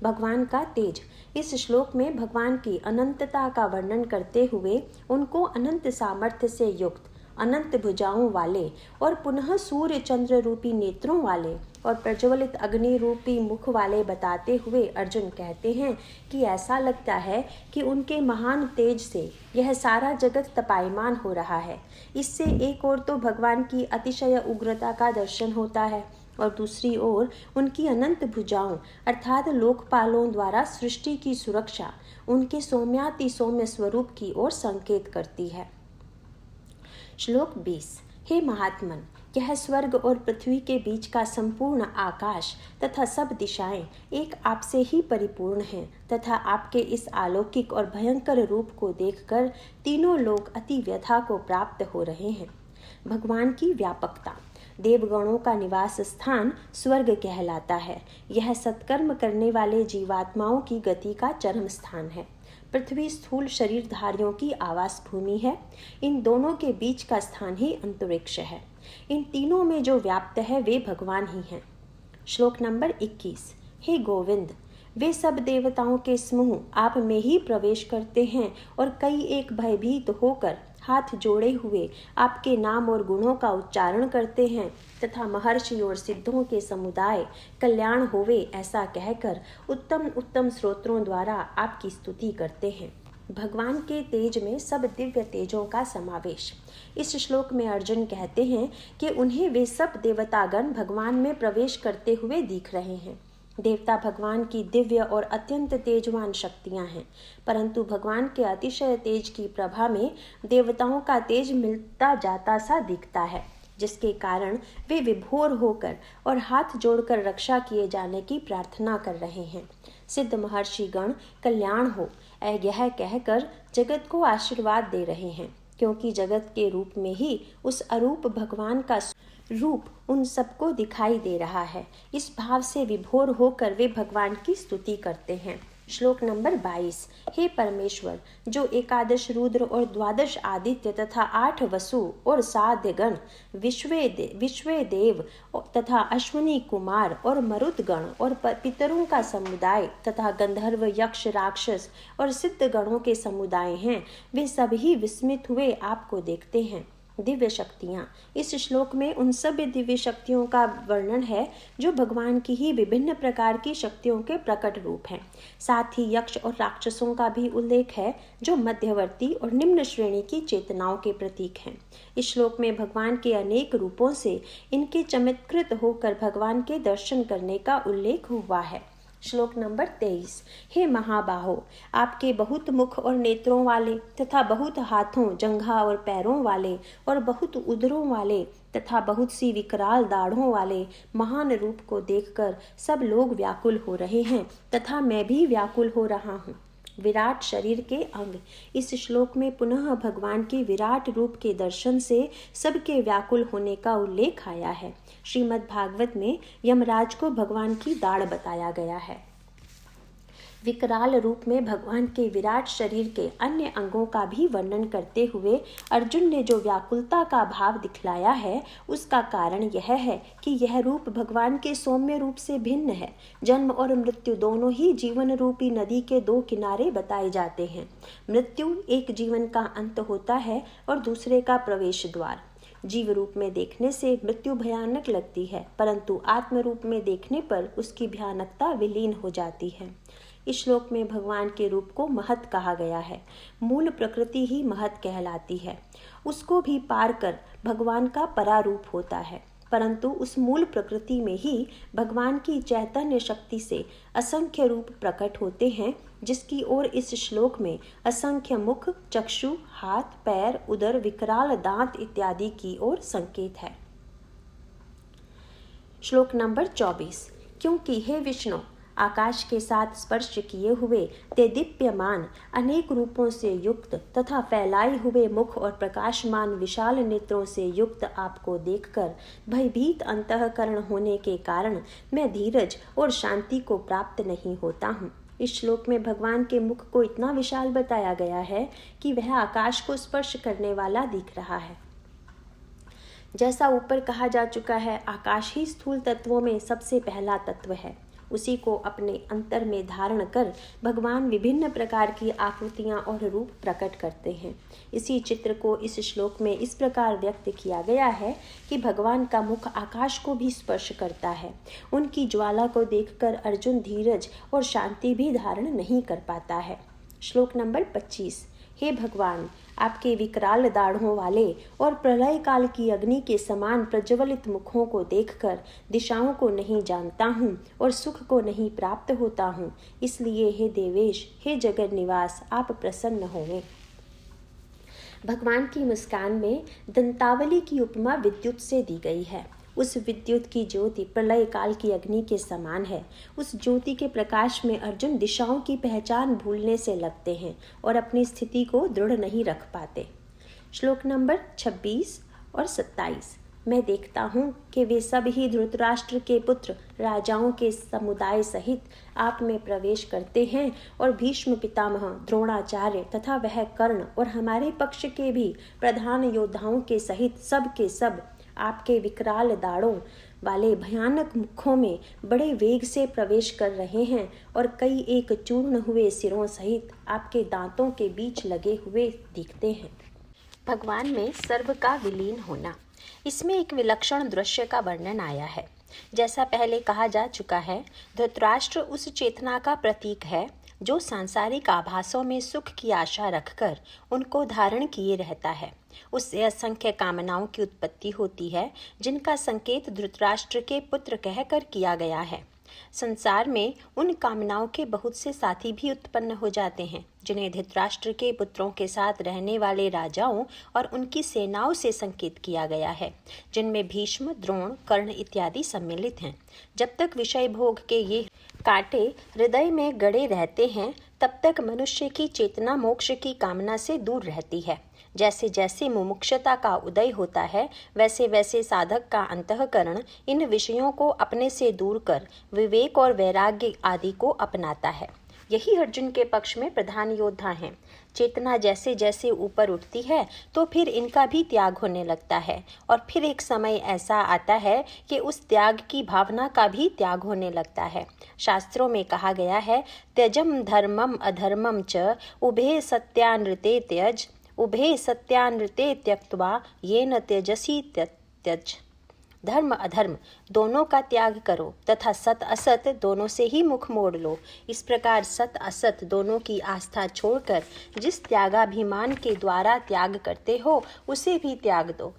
भगवान का तेज। इस श्लोक में भगवान की अनंतता का वर्णन करते हुए उनको अनंत सामर्थ्य से युक्त, अनंत भुजाओं वाले और पुनः सूर्य चंद्र रूपी नेत्रों वाले और प्रज्वलित अग्नि रूपी मुख वाले बताते हुए अर्जुन कहते हैं कि ऐसा लगता है कि उनके महान तेज से यह सारा जगत तपायमान हो रहा है। इससे एक ओर तो भगवान की अतिशय उग्रता का दर्शन होता है और दूसरी ओर उनकी अनंत भुजाओं अर्थात लोकपालों द्वारा सृष्टि की सुरक्षा उनके सौम्याति सौम्य स्वरूप की ओर संकेत करती है। श्लोक 20। हे महात्मन, यह स्वर्ग और पृथ्वी के बीच का संपूर्ण आकाश तथा सब दिशाएं एक आपसे ही परिपूर्ण हैं तथा आपके इस अलौकिक और भयंकर रूप को देखकर तीनों लोग अति व्यथा को प्राप्त हो रहे हैं। भगवान की व्यापकता। देवगणों का निवास स्थान स्वर्ग कहलाता है। यह सत्कर्म करने वाले जीवात्माओं की गति का चरम स्थान है। पृथ्वी स्थूल शरीरधारियों की आवास भूमि है। इन दोनों के बीच का स्थान ही अंतरिक्ष है। इन तीनों में जो व्याप्त है वे भगवान ही हैं। श्लोक नंबर 21। हे गोविंद, वे सब देवताओं के समूह आप में ही प्रवेश करते हैं और कई एक भयभीत होकर हाथ जोड़े हुए आपके नाम और गुणों का उच्चारण करते हैं तथा महर्षि और सिद्धों के समुदाय कल्याण होवे ऐसा कहकर उत्तम उत्तम स्तोत्रों द्वारा आपकी स्तुति करते हैं। भगवान के तेज में सब दिव्य तेजों का समावेश। इस श्लोक में अर्जुन कहते हैं कि उन्हें वे सब देवतागण भगवान में प्रवेश करते हुए दिख रहे हैं। देवता भगवान की दिव्य और अत्यंत तेजवान शक्तियां हैं, परंतु भगवान के अतिशय तेज की प्रभा में देवताओं का तेज मिलता जाता सा दिखता है, जिसके कारण वे विभोर होकर और हाथ जोड़कर रक्षा किए जाने की प्रार्थना कर रहे हैं। सिद्ध महर्षि गण कल्याण हो यह कहकर जगत को आशीर्वाद दे रहे हैं, क्योंकि जगत के रूप में ही उस अरूप भगवान का रूप उन सबको दिखाई दे रहा है। इस भाव से विभोर होकर वे भगवान की स्तुति करते हैं। श्लोक नंबर 22। हे परमेश्वर, जो एकादश रुद्र और द्वादश आदित्य तथा 8 वसु और साध्य गण विश्वे देव तथा अश्विनी कुमार और मरुत गण और पितरों का समुदाय तथा गंधर्व यक्ष राक्षस और सिद्ध गणों के समुदाय हैं, वे सभी विस्मित हुए आपको देखते हैं। दिव्य शक्तियाँ। इस श्लोक में उन सभी दिव्य शक्तियों का वर्णन है जो भगवान की ही विभिन्न प्रकार की शक्तियों के प्रकट रूप हैं। साथ ही यक्ष और राक्षसों का भी उल्लेख है जो मध्यवर्ती और निम्न श्रेणी की चेतनाओं के प्रतीक हैं। इस श्लोक में भगवान के अनेक रूपों से इनके चमत्कृत होकर भगवान के दर्शन करने का उल्लेख हुआ है। श्लोक नंबर 23। हे महाबाहो, आपके बहुत मुख और नेत्रों वाले तथा बहुत हाथों जंघा और पैरों वाले और बहुत उदरों वाले तथा बहुत सी विकराल दाढ़ों वाले महान रूप को देखकर सब लोग व्याकुल हो रहे हैं तथा मैं भी व्याकुल हो रहा हूँ। विराट शरीर के अंग। इस श्लोक में पुनः भगवान के विराट रूप के दर्शन से सबके व्याकुल होने का उल्लेख आया है। श्रीमद् भागवत में यमराज को भगवान की दाढ़ बताया गया है। विकराल रूप में भगवान के विराट शरीर के अन्य अंगों का भी वर्णन करते हुए अर्जुन ने जो व्याकुलता का भाव दिखलाया है, उसका कारण यह है कि यह रूप भगवान के सौम्य रूप से भिन्न है। जन्म और मृत्यु दोनों ही जीवन रूपी नदी के दो किनारे बताए जाते हैं। मृत्यु एक जीवन का अंत होता है और दूसरे का प्रवेश द्वार। जीव रूप में देखने से मृत्यु भयानक लगती है, परंतु आत्म रूप में देखने पर उसकी भयानकता विलीन हो जाती है। इस श्लोक में भगवान के रूप को महत कहा गया है। मूल प्रकृति ही महत कहलाती है। उसको भी पार कर भगवान का परारूप होता है, परंतु उस मूल प्रकृति में ही भगवान की चैतन्य शक्ति से असंख्य रूप प्रकट होते हैं, जिसकी ओर इस श्लोक में असंख्य मुख, चक्षु, हाथ, पैर, उदर, विकराल दांत इत्यादि की ओर संकेत है। श्लोक नंबर 24। क्योंकि हे विष्णु, आकाश के साथ स्पर्श किए हुए ते दीप्यमान अनेक रूपों से युक्त तथा फैलाए हुए मुख और प्रकाशमान विशाल नेत्रों से युक्त आपको देखकर भयभीत अंतःकरण होने के कारण मैं धीरज और शांति को प्राप्त नहीं होता हूँ। इस श्लोक में भगवान के मुख को इतना विशाल बताया गया है कि वह आकाश को स्पर्श करने वाला दिख रहा है। जैसा ऊपर कहा जा चुका है, आकाश ही स्थूल तत्वों में सबसे पहला तत्व है। उसी को अपने अंतर में धारण कर भगवान विभिन्न प्रकार की आकृतियां और रूप प्रकट करते हैं। इसी चित्र को इस श्लोक में इस प्रकार व्यक्त किया गया है कि भगवान का मुख आकाश को भी स्पर्श करता है। उनकी ज्वाला को देखकर अर्जुन धीरज और शांति भी धारण नहीं कर पाता है। श्लोक नंबर 25। हे भगवान, आपके विकराल दाढ़ों वाले और प्रलय काल की अग्नि के समान प्रज्वलित मुखों को देखकर दिशाओं को नहीं जानता हूँ और सुख को नहीं प्राप्त होता हूँ। इसलिए हे देवेश, हे जगत निवास, आप प्रसन्न होवें। भगवान की मुस्कान में दंतावली की उपमा विद्युत से दी गई है। उस विद्युत की ज्योति प्रलय काल की अग्नि के समान है। उस ज्योति के प्रकाश में अर्जुन दिशाओं की पहचान भूलने से लगते हैं और अपनी स्थिति को दृढ़ नहीं रख पाते। श्लोक नंबर 26 और 27। मैं देखता हूँ कि वे सब ही धृतराष्ट्र के पुत्र राजाओं के समुदाय सहित आप में प्रवेश करते हैं और भीष्म पितामह, द्रोणाचार्य तथा वह कर्ण और हमारे पक्ष के भी प्रधान योद्धाओं के सहित सब के सब आपके विकराल दाढ़ों वाले भयानक मुखों में बड़े वेग से प्रवेश कर रहे हैं और कई एक चूर्ण हुए सिरों सहित आपके दांतों के बीच लगे हुए दिखते हैं। भगवान में सर्व का विलीन होना। इसमें एक विलक्षण दृश्य का वर्णन आया है। जैसा पहले कहा जा चुका है, धृतराष्ट्र उस चेतना का प्रतीक है जो सांसारिक आभासों में सुख की आशा रखकर उनको धारण किए रहता है। उससे असंख्य कामनाओं की उत्पत्ति होती है, जिनका संकेत धृतराष्ट्र के पुत्र कहकर किया गया है। संसार में उन कामनाओं के बहुत से साथी भी उत्पन्न हो जाते हैं, जिन्हें धृतराष्ट्र के पुत्रों के साथ रहने वाले राजाओं और उनकी सेनाओं से संकेत किया गया है, जिनमें भीष्म, द्रोण, कर्ण इत्यादि सम्मिलित हैं। जब तक विषय भोग के ये कांटे हृदय में गड़े रहते हैं, तब तक मनुष्य की चेतना मोक्ष की कामना से दूर रहती है। जैसे जैसे मुमुक्षता का उदय होता है, वैसे वैसे साधक का अंतःकरण इन विषयों को अपने से दूर कर विवेक और वैराग्य आदि को अपनाता है। यही अर्जुन के पक्ष में प्रधान योद्धा हैं। चेतना जैसे जैसे ऊपर उठती है, तो फिर इनका भी त्याग होने लगता है और फिर एक समय ऐसा आता है कि उस त्याग की भावना का भी त्याग होने लगता है। शास्त्रों में कहा गया है, त्यजम धर्मम अधर्मम च उभे सत्यानृते त्यज, उभे सत्यानृते त्यक्त्वा येन त्यजसी त्यज। धर्म अधर्म दोनों का त्याग करो तथा सत असत दोनों से ही मुख मोड़ लो। इस प्रकार सत असत दोनों की आस्था छोड़कर जिस त्यागाभिमान के द्वारा त्याग करते हो, उसे भी त्याग दो।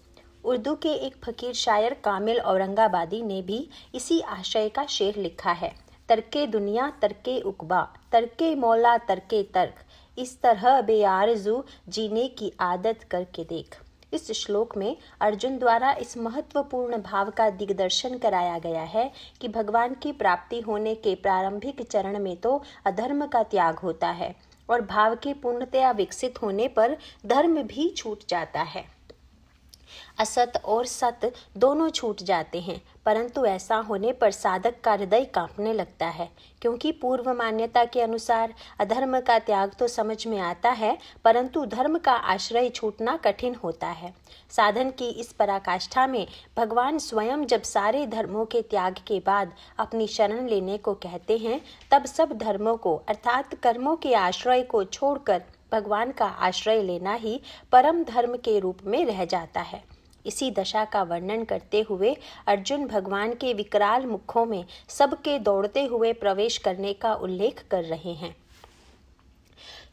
उर्दू के एक फकीर शायर कामिल औरंगाबादी ने भी इसी आशय का शेर लिखा है। तरके दुनिया तरके उकबा, तरके मौला तरके तर्क, इस तरह बेआरज़ू जीने की आदत करके देख। इस श्लोक में अर्जुन द्वारा इस महत्वपूर्ण भाव का दिग्दर्शन कराया गया है कि भगवान की प्राप्ति होने के प्रारंभिक चरण में तो अधर्म का त्याग होता है और भाव के पूर्णतया विकसित होने पर धर्म भी छूट जाता है। असत और सत दोनों छूट जाते हैं, परंतु ऐसा होने पर साधक का हृदय कांपने लगता है, क्योंकि पूर्व मान्यता के अनुसार अधर्म का त्याग तो समझ में आता है, परंतु धर्म का आश्रय छूटना कठिन होता है। साधन की इस पराकाष्ठा में भगवान स्वयं जब सारे धर्मों के त्याग के बाद अपनी शरण लेने को कहते हैं, तब सब धर्मों को अर्थात कर्मों के आश्रय को छोड़कर भगवान का आश्रय लेना ही परम धर्म के रूप में रह जाता है। इसी दशा का वर्णन करते हुए अर्जुन भगवान के विकराल मुखों में सबके दौड़ते हुए प्रवेश करने का उल्लेख कर रहे हैं।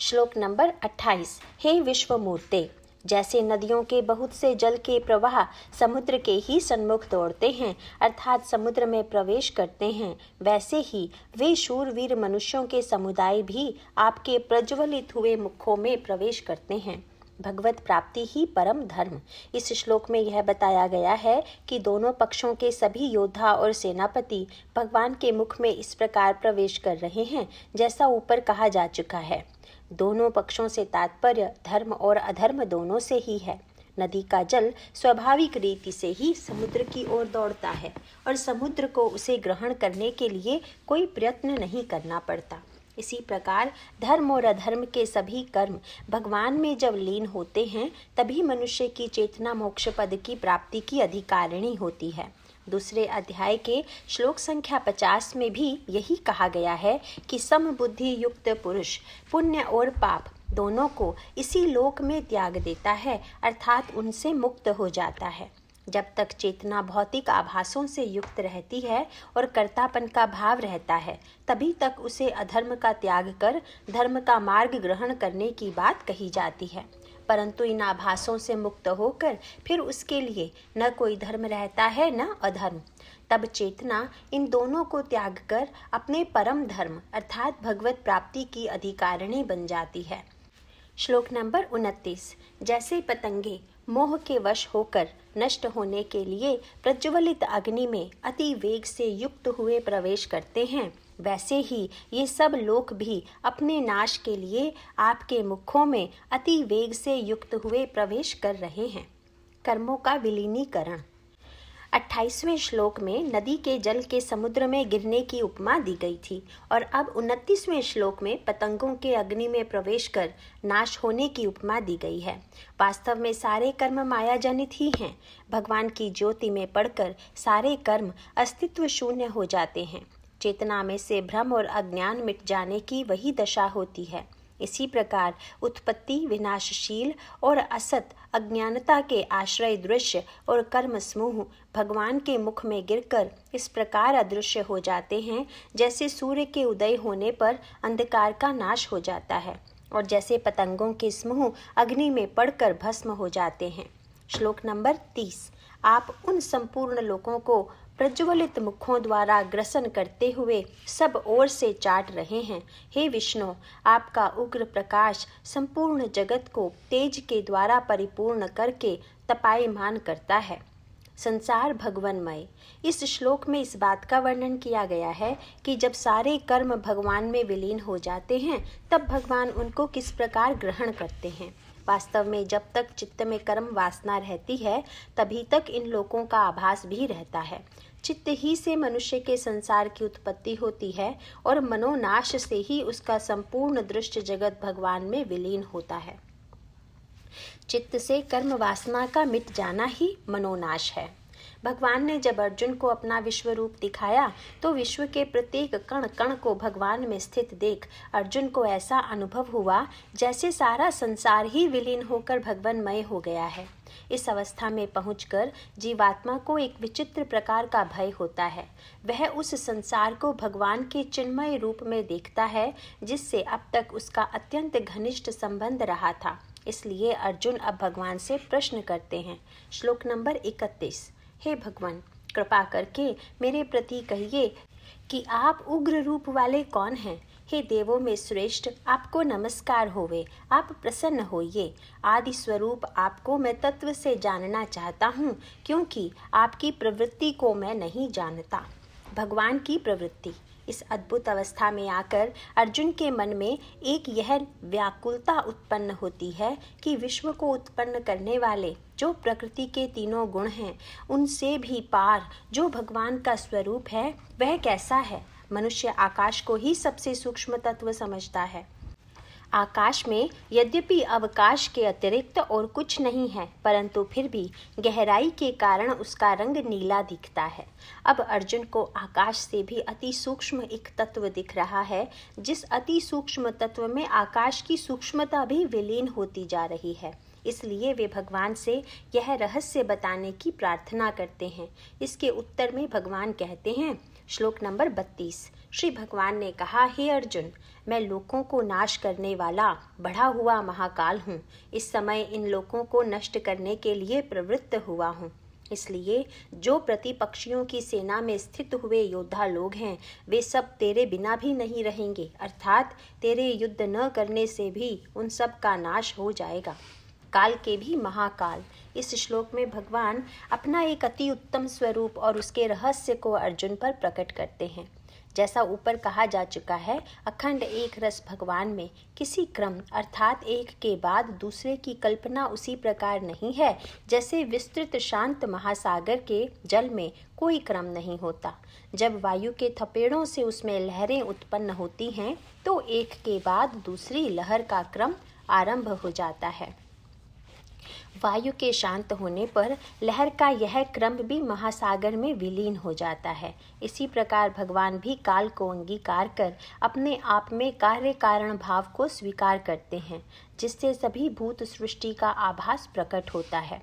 श्लोक नंबर 28। हे विश्वमूर्ते, जैसे नदियों के बहुत से जल के प्रवाह समुद्र के ही सन्मुख दौड़ते हैं अर्थात समुद्र में प्रवेश करते हैं, वैसे ही वे शूरवीर मनुष्यों के समुदाय भी आपके प्रज्वलित हुए मुखों में प्रवेश करते हैं। भगवत प्राप्ति ही परम धर्म। इस श्लोक में यह बताया गया है कि दोनों पक्षों के सभी योद्धा और सेनापति भगवान के मुख में इस प्रकार प्रवेश कर रहे हैं जैसा ऊपर कहा जा चुका है। दोनों पक्षों से तात्पर्य धर्म और अधर्म दोनों से ही है। नदी का जल स्वाभाविक रीति से ही समुद्र की ओर दौड़ता है और समुद्र को उसे ग्रहण करने के लिए कोई प्रयत्न नहीं करना पड़ता। इसी प्रकार धर्म और अधर्म के सभी कर्म भगवान में जब लीन होते हैं, तभी मनुष्य की चेतना मोक्ष पद की प्राप्ति की अधिकारिणी होती है। दूसरे अध्याय के श्लोक संख्या 50 में भी यही कहा गया है कि समबुद्धि युक्त पुरुष पुण्य और पाप दोनों को इसी लोक में त्याग देता है अर्थात उनसे मुक्त हो जाता है। जब तक चेतना भौतिक आभासों से युक्त रहती है और कर्तापन का भाव रहता है, तभी तक उसे अधर्म का त्याग कर धर्म का मार्ग ग्रहण करने की बात कही जाती है। परंतु इन आभासों से मुक्त होकर फिर उसके लिए न कोई धर्म रहता है न अधर्म। तब चेतना इन दोनों को त्याग कर अपने परम धर्म अर्थात भगवत प्राप्ति की अधिकारिणी बन जाती है। श्लोक नंबर 29। जैसे पतंगे मोह के वश होकर नष्ट होने के लिए प्रज्वलित अग्नि में अति वेग से युक्त हुए प्रवेश करते हैं, वैसे ही ये सब लोक भी अपने नाश के लिए आपके मुखों में अति वेग से युक्त हुए प्रवेश कर रहे हैं। कर्मों का विलीनीकरण। 28वें श्लोक में नदी के जल के समुद्र में गिरने की उपमा दी गई थी और अब 29वें श्लोक में पतंगों के अग्नि में प्रवेश कर नाश होने की उपमा दी गई है। वास्तव में सारे कर्म माया जनित ही हैं। भगवान की ज्योति में पड़कर सारे कर्म अस्तित्व शून्य हो जाते हैं। चेतना में से भ्रम और अज्ञान मिट जाने की वही दशा होती है। इसी प्रकार उत्पत्ति विनाशशील और असत अज्ञानता के आश्रय दृश्य और कर्म समूह भगवान के मुख में गिरकर इस प्रकार अदृश्य हो जाते हैं जैसे सूर्य के उदय होने पर अंधकार का नाश हो जाता है और जैसे पतंगों के समूह अग्नि में पड़कर भस्म हो जाते हैं। श्लोक नंबर 30। आप उन संपूर्ण लोकों को प्रज्वलित मुखों द्वारा ग्रसन करते हुए सब ओर से चाट रहे हैं। हे विष्णु, आपका उग्र प्रकाश संपूर्ण जगत को तेज के द्वारा परिपूर्ण करके तपायमान करता है। संसार भगवन्मय। इस श्लोक में इस बात का वर्णन किया गया है कि जब सारे कर्म भगवान में विलीन हो जाते हैं, तब भगवान उनको किस प्रकार ग्रहण करते हैं। वास्तव में जब तक चित्त में कर्म वासना रहती है, तभी तक इन लोकों का आभास भी रहता है। चित्त ही से मनुष्य के संसार की उत्पत्ति होती है और मनोनाश से ही उसका संपूर्ण दृश्य जगत भगवान में विलीन होता है। चित्त से कर्म वासना का मिट जाना ही मनोनाश है। भगवान ने जब अर्जुन को अपना विश्व रूप दिखाया तो विश्व के प्रत्येक कण कण को भगवान में स्थित देख अर्जुन को ऐसा अनुभव हुआ जैसे सारा संसार ही विलीन होकर भगवानमय हो गया है। इस अवस्था में पहुंचकर जीवात्मा को एक विचित्र प्रकार का भय होता है। वह उस संसार को भगवान के चिन्मय रूप में देखता है जिससे अब तक उसका अत्यंत घनिष्ठ संबंध रहा था। इसलिए अर्जुन अब भगवान से प्रश्न करते हैं। श्लोक नंबर 31। हे भगवान, कृपा करके मेरे प्रति कहिए कि आप उग्र रूप वाले कौन हैं। हे देवों में श्रेष्ठ, आपको नमस्कार होवे, आप प्रसन्न होइए। आदि स्वरूप आपको मैं तत्व से जानना चाहता हूँ, क्योंकि आपकी प्रवृत्ति को मैं नहीं जानता। भगवान की प्रवृत्ति। इस अद्भुत अवस्था में आकर अर्जुन के मन में एक यह व्याकुलता उत्पन्न होती है कि विश्व को उत्पन्न करने वाले जो प्रकृति के तीनों गुण हैं, उनसे भी पार जो भगवान का स्वरूप है वह कैसा है। मनुष्य आकाश को ही सबसे सूक्ष्म तत्व समझता है। आकाश में यद्यपि अवकाश के अतिरिक्त और कुछ नहीं है, परंतु फिर भी गहराई के कारण उसका रंग नीला दिखता है। अब अर्जुन को आकाश से भी अति सूक्ष्म एक तत्व दिख रहा है, जिस अति सूक्ष्म तत्व में आकाश की सूक्ष्मता भी विलीन होती जा रही है। इसलिए वे भगवान से यह रहस्य बताने की प्रार्थना करते हैं। इसके उत्तर में भगवान कहते हैं, श्लोक नंबर 32, श्री भगवान ने कहा, हे अर्जुन, मैं लोकों को नाश करने वाला बढ़ा हुआ महाकाल हूँ। इस समय इन लोकों को नष्ट करने के लिए प्रवृत्त हुआ हूँ। इसलिए जो प्रतिपक्षियों की सेना में स्थित हुए योद्धा लोग हैं, वे सब तेरे बिना भी नहीं रहेंगे, अर्थात तेरे युद्ध न करने से भी उन सब का नाश हो जाएगा। काल के भी महाकाल। इस श्लोक में भगवान अपना एक अति उत्तम स्वरूप और उसके रहस्य को अर्जुन पर प्रकट करते हैं। जैसा ऊपर कहा जा चुका है, अखंड एक रस भगवान में किसी क्रम अर्थात एक के बाद दूसरे की कल्पना उसी प्रकार नहीं है जैसे विस्तृत शांत महासागर के जल में कोई क्रम नहीं होता। जब वायु के थपेड़ों से उसमें लहरें उत्पन्न होती हैं तो एक के बाद दूसरी लहर का क्रम आरंभ हो जाता है। वायु के शांत होने पर लहर का यह क्रम भी महासागर में विलीन हो जाता है। इसी प्रकार भगवान भी काल को अंगीकार कर अपने आप में कार्य कारण भाव को स्वीकार करते हैं, जिससे सभी भूत सृष्टि का आभास प्रकट होता है।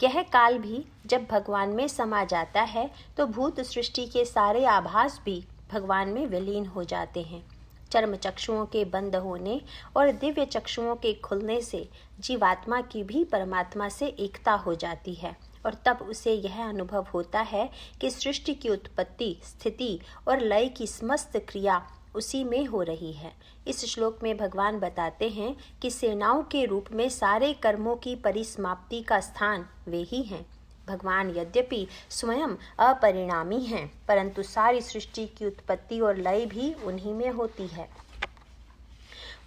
यह काल भी जब भगवान में समा जाता है तो भूत सृष्टि के सारे आभास भी भगवान में विलीन हो जाते हैं। चर्म चक्षुओं के बंद होने और दिव्य चक्षुओं के खुलने से जीवात्मा की भी परमात्मा से एकता हो जाती है और तब उसे यह अनुभव होता है कि सृष्टि की उत्पत्ति, स्थिति और लय की समस्त क्रिया उसी में हो रही है। इस श्लोक में भगवान बताते हैं कि सेनाओं के रूप में सारे कर्मों की परिसमाप्ति का स्थान वे ही हैं। भगवान यद्यपि स्वयं अपरिणामी हैं, परंतु सारी सृष्टि की उत्पत्ति और लय भी उन्हीं में होती है।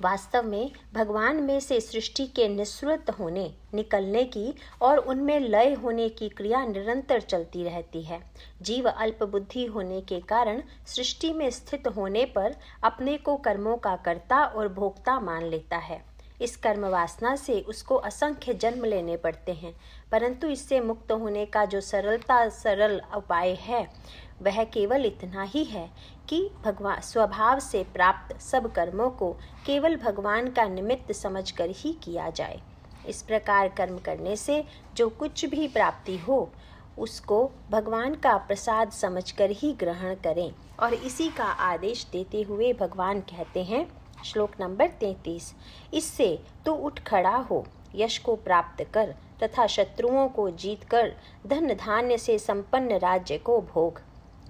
वास्तव में भगवान में से सृष्टि के निःसृत होने, निकलने की और उनमें लय होने की क्रिया निरंतर चलती रहती है। जीव अल्प बुद्धि होने के कारण सृष्टि में स्थित होने पर अपने को कर्मों का कर्ता और भोक्ता मान लेता है। इस कर्म वासना से उसको असंख्य जन्म लेने पड़ते हैं, परंतु इससे मुक्त होने का जो सरल उपाय है वह केवल इतना ही है कि भगवान स्वभाव से प्राप्त सब कर्मों को केवल भगवान का निमित्त समझकर ही किया जाए। इस प्रकार कर्म करने से जो कुछ भी प्राप्ति हो उसको भगवान का प्रसाद समझकर ही ग्रहण करें, और इसी का आदेश देते हुए भगवान कहते हैं, श्लोक नंबर 33, इससे तो उठ खड़ा हो, यश को प्राप्त कर तथा शत्रुओं को जीत कर धन धान्य से संपन्न राज्य को भोग।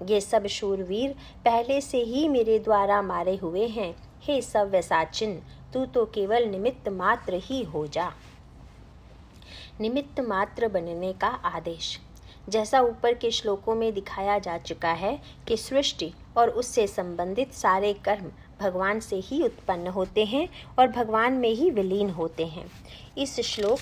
ये सब शूरवीर पहले से ही मेरे द्वारा मारे हुए हैं। हे सव्यसाचिन, तू तो केवल निमित्त मात्र ही हो जा। निमित्त मात्र बनने का आदेश। जैसा ऊपर के श्लोकों में दिखाया जा चुका है कि सृष्टि और उससे संबंधित सारे कर्म भगवान से ही उत्पन्न होते हैं और भगवान में ही विलीन होते हैं। इस श्लोक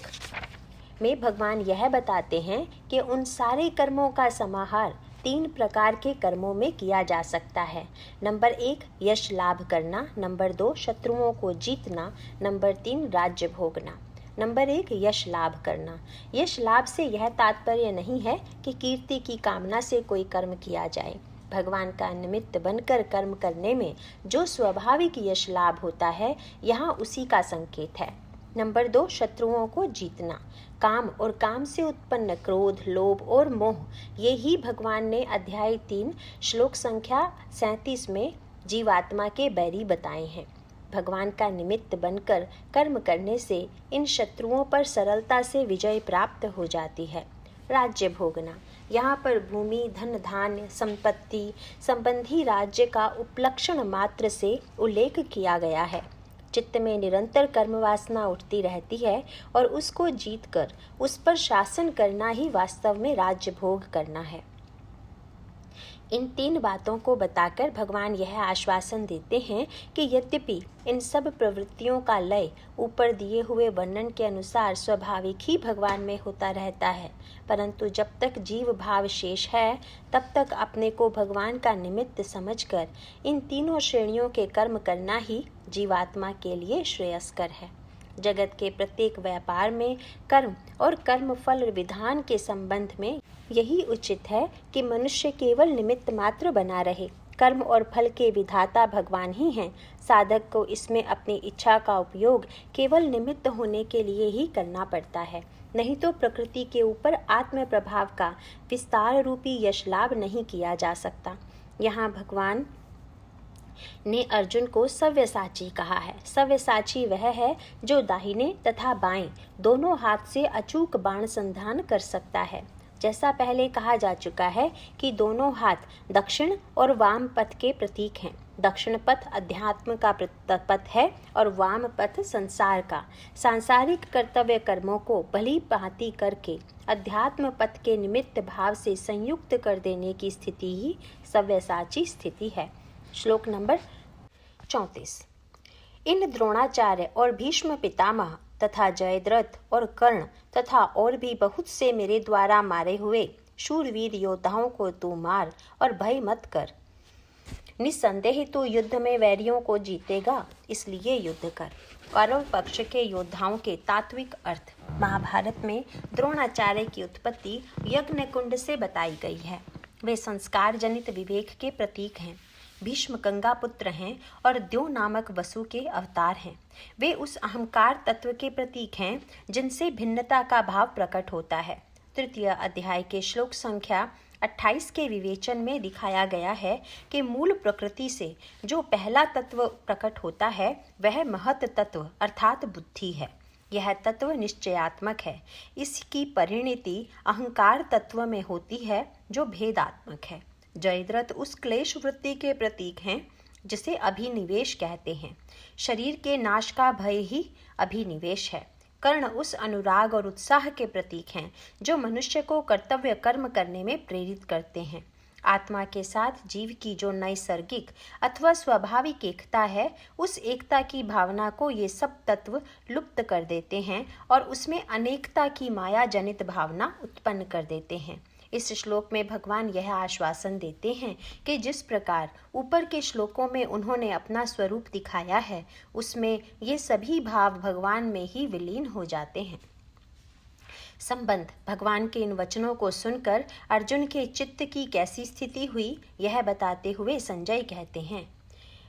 में भगवान यह बताते हैं कि उन सारे कर्मों का समाहार 3 प्रकार के कर्मों में किया जा सकता है। नंबर 1 यश लाभ करना, नंबर 2 शत्रुओं को जीतना, नंबर 3 राज्य भोगना। नंबर 1 यश लाभ करना। यश लाभ से यह तात्पर्य नहीं है कि कीर्ति की कामना से कोई कर्म किया जाए। भगवान का निमित्त बनकर कर्म करने में जो स्वाभाविक यश लाभ होता है, यहाँ उसी का संकेत है। नंबर 2 शत्रुओं को जीतना। काम और काम से उत्पन्न क्रोध, लोभ और मोह, ये ही भगवान ने अध्याय 3 श्लोक संख्या 37 में जीवात्मा के बैरी बताए हैं। भगवान का निमित्त बनकर कर्म करने से इन शत्रुओं पर सरलता से विजय प्राप्त हो जाती है। राज्य भोगना, यहाँ पर भूमि, धन धान्य, संपत्ति संबंधी राज्य का उपलक्षण मात्र से उल्लेख किया गया है। चित्त में निरंतर कर्म वासना उठती रहती है और उसको जीतकर उस पर शासन करना ही वास्तव में राज्य भोग करना है। इन 3 बातों को बताकर भगवान यह आश्वासन देते हैं कि यद्यपि इन सब प्रवृत्तियों का लय ऊपर दिए हुए वर्णन के अनुसार स्वाभाविक ही भगवान में होता रहता है, परंतु जब तक जीव भाव शेष है तब तक अपने को भगवान का निमित्त समझकर इन तीनों श्रेणियों के कर्म करना ही जीवात्मा के लिए श्रेयस्कर है। जगत के प्रत्येक व्यापार में कर्म और कर्मफल विधान के संबंध में यही उचित है कि मनुष्य केवल निमित्त मात्र बना रहे। कर्म और फल के विधाता भगवान ही हैं। साधक को इसमें अपनी इच्छा का उपयोग केवल निमित्त होने के लिए ही करना पड़ता है, नहीं तो प्रकृति के ऊपर आत्म प्रभाव का विस्तार रूपी यश लाभ नहीं किया जा सकता। यहाँ भगवान ने अर्जुन को सव्यसाची कहा है। सव्यसाची वह है जो दाहिने तथा बाएं दोनों हाथ से अचूक बाण संधान कर सकता है। जैसा पहले कहा जा चुका है कि दोनों हाथ दक्षिण और वाम पथ के प्रतीक हैं। दक्षिण पथ अध्यात्म का पथ है और वाम पथ संसार का। सांसारिक कर्तव्य कर्मों को भली भांति करके अध्यात्म पथ के निमित्त भाव से संयुक्त कर देने की स्थिति ही सव्यसाची स्थिति है। श्लोक नंबर 34। इन द्रोणाचार्य और भीष्म पितामह तथा जयद्रथ और कर्ण तथा और भी बहुत से मेरे द्वारा मारे हुए शूरवीर योद्धाओं को तू मार और भय मत कर। निस्संदेह तू युद्ध में वैरियों को जीतेगा, इसलिए युद्ध कर। कौरव पक्ष के योद्धाओं के तात्विक अर्थ। महाभारत में द्रोणाचार्य की उत्पत्ति यज्ञ कुंड से बताई गई है। वे संस्कार जनित विवेक के प्रतीक हैं। भीष्म गंगा पुत्र हैं और द्यो नामक वसु के अवतार हैं। वे उस अहंकार तत्व के प्रतीक हैं जिनसे भिन्नता का भाव प्रकट होता है। तृतीय अध्याय के श्लोक संख्या 28 के विवेचन में दिखाया गया है कि मूल प्रकृति से जो पहला तत्व प्रकट होता है वह महत तत्व अर्थात बुद्धि है। यह तत्व निश्चयात्मक है। इसकी परिणति अहंकार तत्व में होती है जो भेदात्मक है। जयद्रथ उस क्लेश वृत्ति के प्रतीक हैं जिसे अभिनिवेश कहते हैं। शरीर के नाश का भय ही अभिनिवेश है। कर्ण उस अनुराग और उत्साह के प्रतीक हैं जो मनुष्य को कर्तव्य कर्म करने में प्रेरित करते हैं। आत्मा के साथ जीव की जो नैसर्गिक अथवा स्वाभाविक एकता है, उस एकता की भावना को ये सब तत्व लुप्त कर देते हैं और उसमें अनेकता की माया जनित भावना उत्पन्न कर देते हैं। इस श्लोक में भगवान यह आश्वासन देते हैं कि जिस प्रकार ऊपर के श्लोकों में उन्होंने अपना स्वरूप दिखाया है, उसमें ये सभी भाव भगवान में ही विलीन हो जाते हैं। संबंध। भगवान के इन वचनों को सुनकर अर्जुन के चित्त की कैसी स्थिति हुई, यह बताते हुए संजय कहते हैं।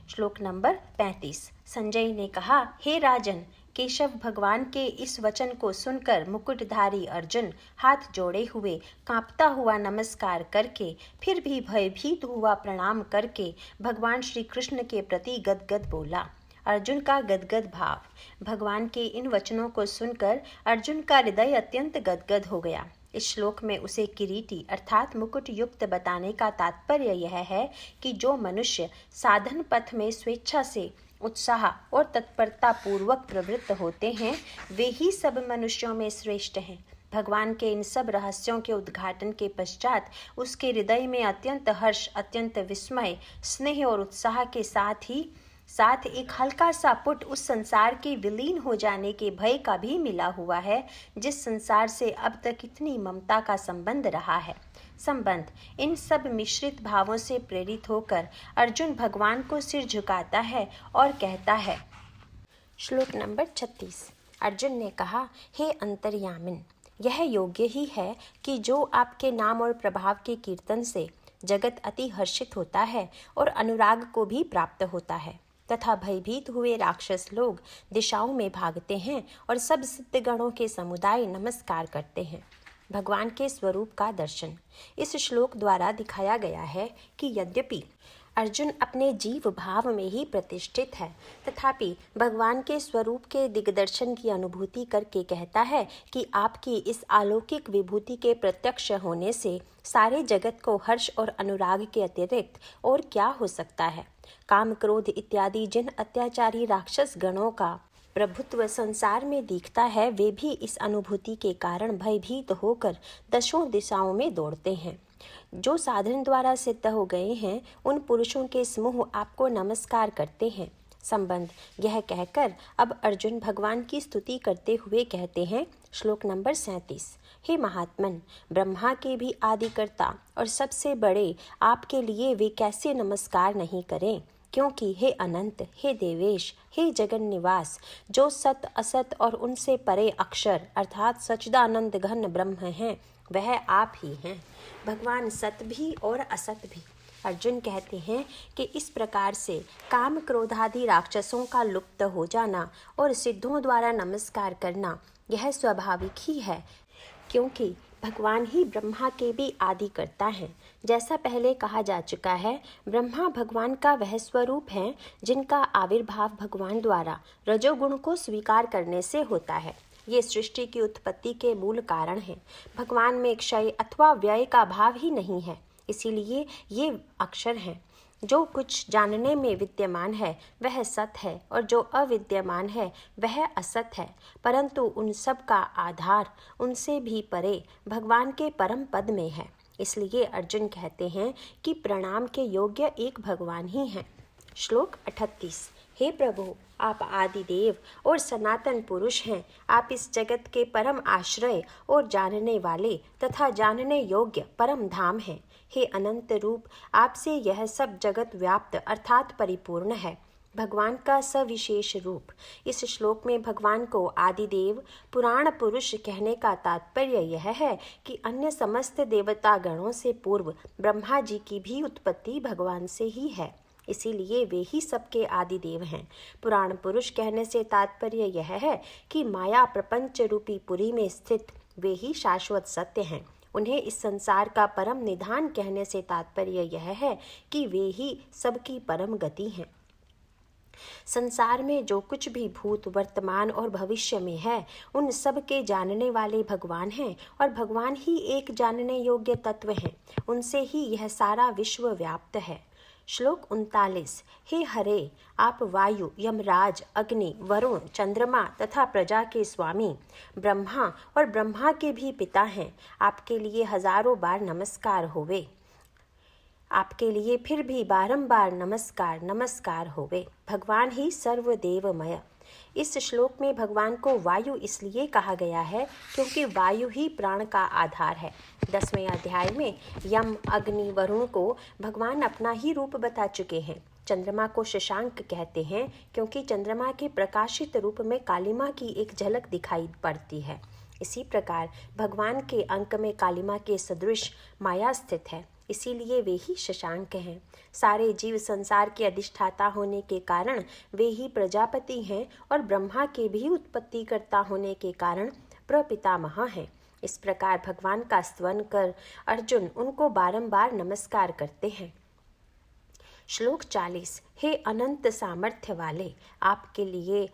श्लोक नंबर 35। संजय ने कहा, हे राजन, केशव भगवान के इस वचन को सुनकर मुकुटधारी अर्जुन हाथ जोड़े हुए कांपता हुआ नमस्कार करके फिर भी भयभीत हुआ प्रणाम करके भगवान श्री कृष्ण के प्रति गदगद बोला। अर्जुन का गदगद भाव। भगवान के इन वचनों को सुनकर अर्जुन का हृदय अत्यंत गदगद हो गया। इस श्लोक में उसे किरीटी अर्थात मुकुट युक्त बताने का तात्पर्य यह है कि जो मनुष्य साधन पथ में स्वेच्छा से उत्साह और तत्परता पूर्वक प्रवृत्त होते हैं, वे ही सब मनुष्यों में श्रेष्ठ हैं। भगवान के इन सब रहस्यों के उद्घाटन के पश्चात उसके हृदय में अत्यंत हर्ष, अत्यंत विस्मय, स्नेह और उत्साह के साथ एक हल्का सा पुट उस संसार के विलीन हो जाने के भय का भी मिला हुआ है, जिस संसार से अब तक इतनी ममता का संबंध रहा है। संबंध। इन सब मिश्रित भावों से प्रेरित होकर अर्जुन भगवान को सिर झुकाता है और कहता है। श्लोक नंबर 36। अर्जुन ने कहा, हे अंतर्यामिन, यह योग्य ही है कि जो आपके नाम और प्रभाव के कीर्तन से जगत अति हर्षित होता है और अनुराग को भी प्राप्त होता है तथा भयभीत हुए राक्षस लोग दिशाओं में भागते हैं और सब सिद्धगणों के समुदाय नमस्कार करते हैं। भगवान के स्वरूप का दर्शन। इस श्लोक द्वारा दिखाया गया है कि यद्यपि अर्जुन अपने जीव भाव में ही प्रतिष्ठित है, तथापि भगवान के स्वरूप के दिग्दर्शन की अनुभूति करके कहता है कि आपकी इस अलौकिक विभूति के प्रत्यक्ष होने से सारे जगत को हर्ष और अनुराग के अतिरिक्त और क्या हो सकता है। काम, क्रोध इत्यादि जिन अत्याचारी राक्षस गणों का प्रभुत्व संसार में दिखता है, वे भी इस अनुभूति के कारण भयभीत होकर दशों दिशाओं में दौड़ते हैं। जो साधन द्वारा सिद्ध हो गए हैं उन पुरुषों के समूह आपको नमस्कार करते हैं। संबंध यह कहकर अब अर्जुन भगवान की स्तुति करते हुए कहते हैं, श्लोक नंबर 37। हे महात्मन, ब्रह्मा के भी आदिकर्ता और सबसे बड़े आपके लिए वे कैसे नमस्कार नहीं करें, क्योंकि हे अनंत, हे देवेश, हे जगन निवास, जो सत असत और उनसे परे अक्षर अर्थात सच्चिदानंद घन ब्रह्म हैं, वह आप ही हैं। भगवान सत भी और असत भी। अर्जुन कहते हैं कि इस प्रकार से काम क्रोधादि राक्षसों का लुप्त हो जाना और सिद्धों द्वारा नमस्कार करना यह स्वाभाविक ही है, क्योंकि भगवान ही ब्रह्मा के भी आदि करता है। जैसा पहले कहा जा चुका है, ब्रह्मा भगवान का वह स्वरूप है जिनका आविर्भाव भगवान द्वारा रजोगुण को स्वीकार करने से होता है। ये सृष्टि की उत्पत्ति के मूल कारण है। भगवान में क्षय अथवा व्यय का भाव ही नहीं है, इसीलिए ये अक्षर हैं। जो कुछ जानने में विद्यमान है वह सत है और जो अविद्यमान है वह असत है, परंतु उन सब का आधार उनसे भी परे भगवान के परम पद में है। इसलिए अर्जुन कहते हैं कि प्रणाम के योग्य एक भगवान ही हैं। श्लोक 38। हे प्रभु, आप आदिदेव और सनातन पुरुष हैं। आप इस जगत के परम आश्रय और जानने वाले तथा जानने योग्य परम धाम हैं। हे अनंत रूप, आपसे यह सब जगत व्याप्त अर्थात परिपूर्ण है। भगवान का सविशेष रूप। इस श्लोक में भगवान को आदिदेव पुराण पुरुष कहने का तात्पर्य यह है कि अन्य समस्त देवता गणों से पूर्व ब्रह्मा जी की भी उत्पत्ति भगवान से ही है, इसीलिए वे ही सबके आदिदेव हैं। पुराण पुरुष कहने से तात्पर्य यह है कि माया प्रपंच रूपी पुरी में स्थित वे ही शाश्वत सत्य हैं। उन्हें इस संसार का परम निधान कहने से तात्पर्य यह है कि वे ही सबकी परम गति हैं। संसार में जो कुछ भी भूत वर्तमान और भविष्य में है उन सब के जानने वाले भगवान हैं और भगवान ही एक जानने योग्य तत्व हैं। उनसे ही यह सारा विश्व व्याप्त है। श्लोक 39। हे हरे, आप वायु, यमराज, अग्नि, वरुण, चंद्रमा तथा प्रजा के स्वामी, ब्रह्मा और ब्रह्मा के भी पिता हैं। आपके लिए हजारों बार नमस्कार होवे। आपके लिए फिर भी बारंबार नमस्कार नमस्कार होवे। भगवान ही सर्वदेवमय। इस श्लोक में भगवान को वायु इसलिए कहा गया है क्योंकि वायु ही प्राण का आधार है। 10वें अध्याय में यम, अग्नि, वरुण को भगवान अपना ही रूप बता चुके हैं। चंद्रमा को शशांक कहते हैं क्योंकि चंद्रमा के प्रकाशित रूप में कालिमा की एक झलक दिखाई पड़ती है। इसी प्रकार भगवान के अंक में कालिमा के सदृश माया स्थित है, इसीलिए वे ही शशांक हैं। सारे जीव संसार के अधिष्ठाता होने के कारण वे ही प्रजापति हैं और ब्रह्मा के भी उत्पत्ति करता होने के कारण प्रपितामह हैं। इस प्रकार भगवान का स्तवन कर अर्जुन उनको बारंबार नमस्कार करते हैं। श्लोक 40। हे अनंत सामर्थ्य वाले, आपके लिए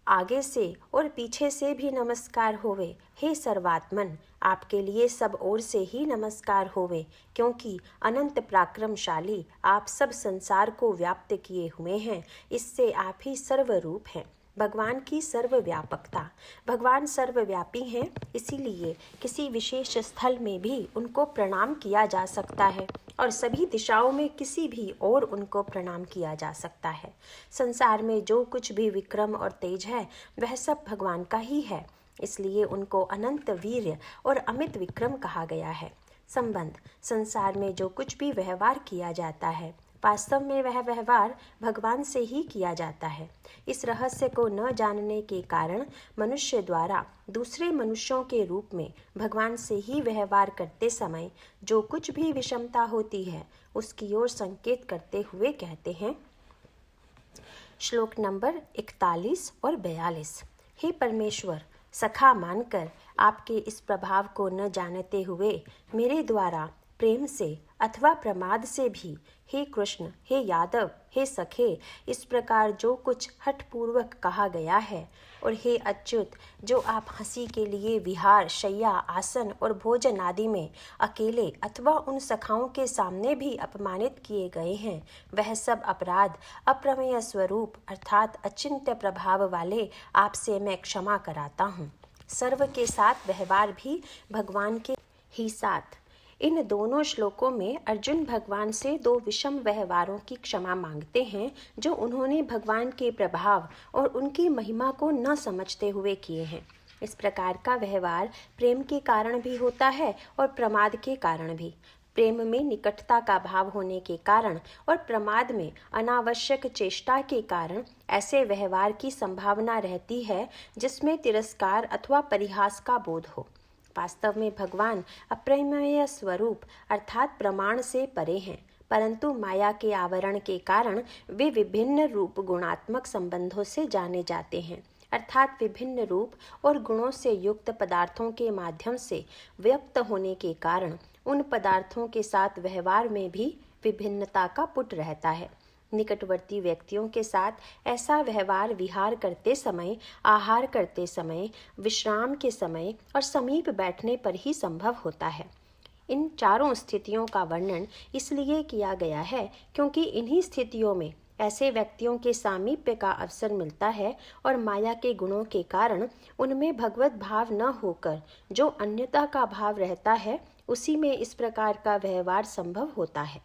आगे से और पीछे से भी नमस्कार होवे। हे सर्वात्मन, आपके लिए सब ओर से ही नमस्कार होवे, क्योंकि अनंत पराक्रमशाली आप सब संसार को व्याप्त किए हुए हैं। इससे आप ही सर्वरूप हैं। भगवान की सर्वव्यापकता। भगवान सर्वव्यापी हैं, इसीलिए किसी विशेष स्थल में भी उनको प्रणाम किया जा सकता है और सभी दिशाओं में किसी भी और उनको प्रणाम किया जा सकता है। संसार में जो कुछ भी विक्रम और तेज है वह सब भगवान का ही है, इसलिए उनको अनंत वीर्य और अमित विक्रम कहा गया है। संबंध। संसार में जो कुछ भी व्यवहार किया जाता है वास्तव में वह व्यवहार भगवान से ही किया जाता है। इस रहस्य को न जानने के कारण मनुष्य द्वारा दूसरे मनुष्यों के रूप में भगवान से ही व्यवहार करते समय जो कुछ भी विषमता होती है उसकी ओर संकेत करते हुए कहते हैं। श्लोक नंबर 41 और 42। हे परमेश्वर, सखा मानकर आपके इस प्रभाव को न जानते हुए मेरे द्वारा प्रेम से अथवा प्रमाद से भी हे कृष्ण, हे यादव, हे सखे, इस प्रकार जो कुछ हठपूर्वक कहा गया है, और हे अच्युत, जो आप हंसी के लिए विहार, शय्या, आसन और भोजन आदि में अकेले अथवा उन सखाओं के सामने भी अपमानित किए गए हैं, वह सब अपराध अप्रमेय स्वरूप अर्थात अचिंत्य प्रभाव वाले आपसे मैं क्षमा कराता हूँ। सर्व के साथ व्यवहार भी भगवान के ही साथ इन दोनों श्लोकों में अर्जुन भगवान से दो विषम व्यवहारों की क्षमा मांगते हैं जो उन्होंने भगवान के प्रभाव और उनकी महिमा को न समझते हुए किए हैं। इस प्रकार का व्यवहार प्रेम के कारण भी होता है और प्रमाद के कारण भी। प्रेम में निकटता का भाव होने के कारण और प्रमाद में अनावश्यक चेष्टा के कारण ऐसे व्यवहार की संभावना रहती है जिसमें तिरस्कार अथवा परिहास का बोध हो। वास्तव में भगवान अप्रमेय स्वरूप अर्थात प्रमाण से परे हैं, परंतु माया के आवरण के कारण वे विभिन्न रूप गुणात्मक संबंधों से जाने जाते हैं, अर्थात विभिन्न रूप और गुणों से युक्त पदार्थों के माध्यम से व्यक्त होने के कारण उन पदार्थों के साथ व्यवहार में भी विभिन्नता का पुट रहता है। निकटवर्ती व्यक्तियों के साथ ऐसा व्यवहार विहार करते समय, आहार करते समय, विश्राम के समय और समीप बैठने पर ही संभव होता है। इन चारों स्थितियों का वर्णन इसलिए किया गया है क्योंकि इन्हीं स्थितियों में ऐसे व्यक्तियों के सामीप्य का अवसर मिलता है और माया के गुणों के कारण उनमें भगवत भाव न होकर जो अन्यता का भाव रहता है, उसी में इस प्रकार का व्यवहार संभव होता है।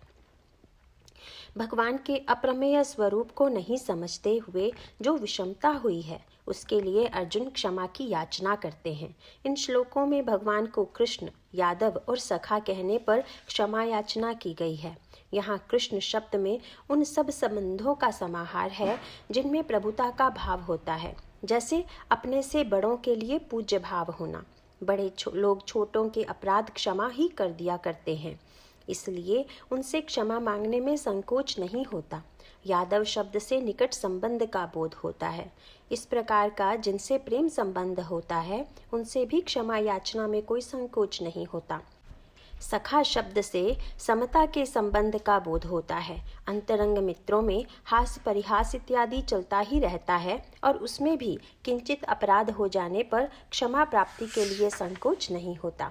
भगवान के अप्रमेय स्वरूप को नहीं समझते हुए जो विषमता हुई है, उसके लिए अर्जुन क्षमा की याचना करते हैं। इन श्लोकों में भगवान को कृष्ण, यादव और सखा कहने पर क्षमा याचना की गई है। यहाँ कृष्ण शब्द में उन सब संबंधों का समाहार है जिनमें प्रभुता का भाव होता है, जैसे अपने से बड़ों के लिए पूज्य भाव होना। बड़े लोग छोटों के अपराध क्षमा ही कर दिया करते हैं, इसलिए उनसे क्षमा मांगने में संकोच नहीं होता। यादव शब्द से निकट संबंध का बोध होता है। इस प्रकार का जिनसे प्रेम संबंध होता है, उनसे भी क्षमा याचना में कोई संकोच नहीं होता। सखा शब्द से समता के संबंध का बोध होता है। अंतरंग मित्रों में हास परिहास इत्यादि चलता ही रहता है और उसमें भी किंचित अपराध हो जाने पर क्षमा प्राप्ति के लिए संकोच नहीं होता।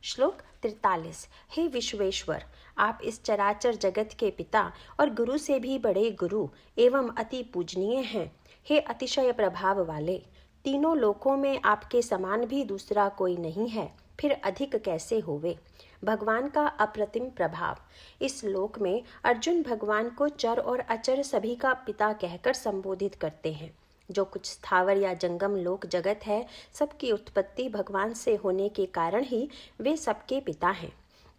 श्लोक 43। हे विश्वेश्वर, आप इस चराचर जगत के पिता और गुरु से भी बड़े गुरु एवं अति पूजनीय हैं। हे अतिशय प्रभाव वाले, तीनों लोकों में आपके समान भी दूसरा कोई नहीं है, फिर अधिक कैसे होवे। भगवान का अप्रतिम प्रभाव। इस श्लोक में अर्जुन भगवान को चर और अचर सभी का पिता कहकर संबोधित करते हैं। जो कुछ स्थावर या जंगम लोक जगत है, सबकी उत्पत्ति भगवान से होने के कारण ही वे सबके पिता हैं।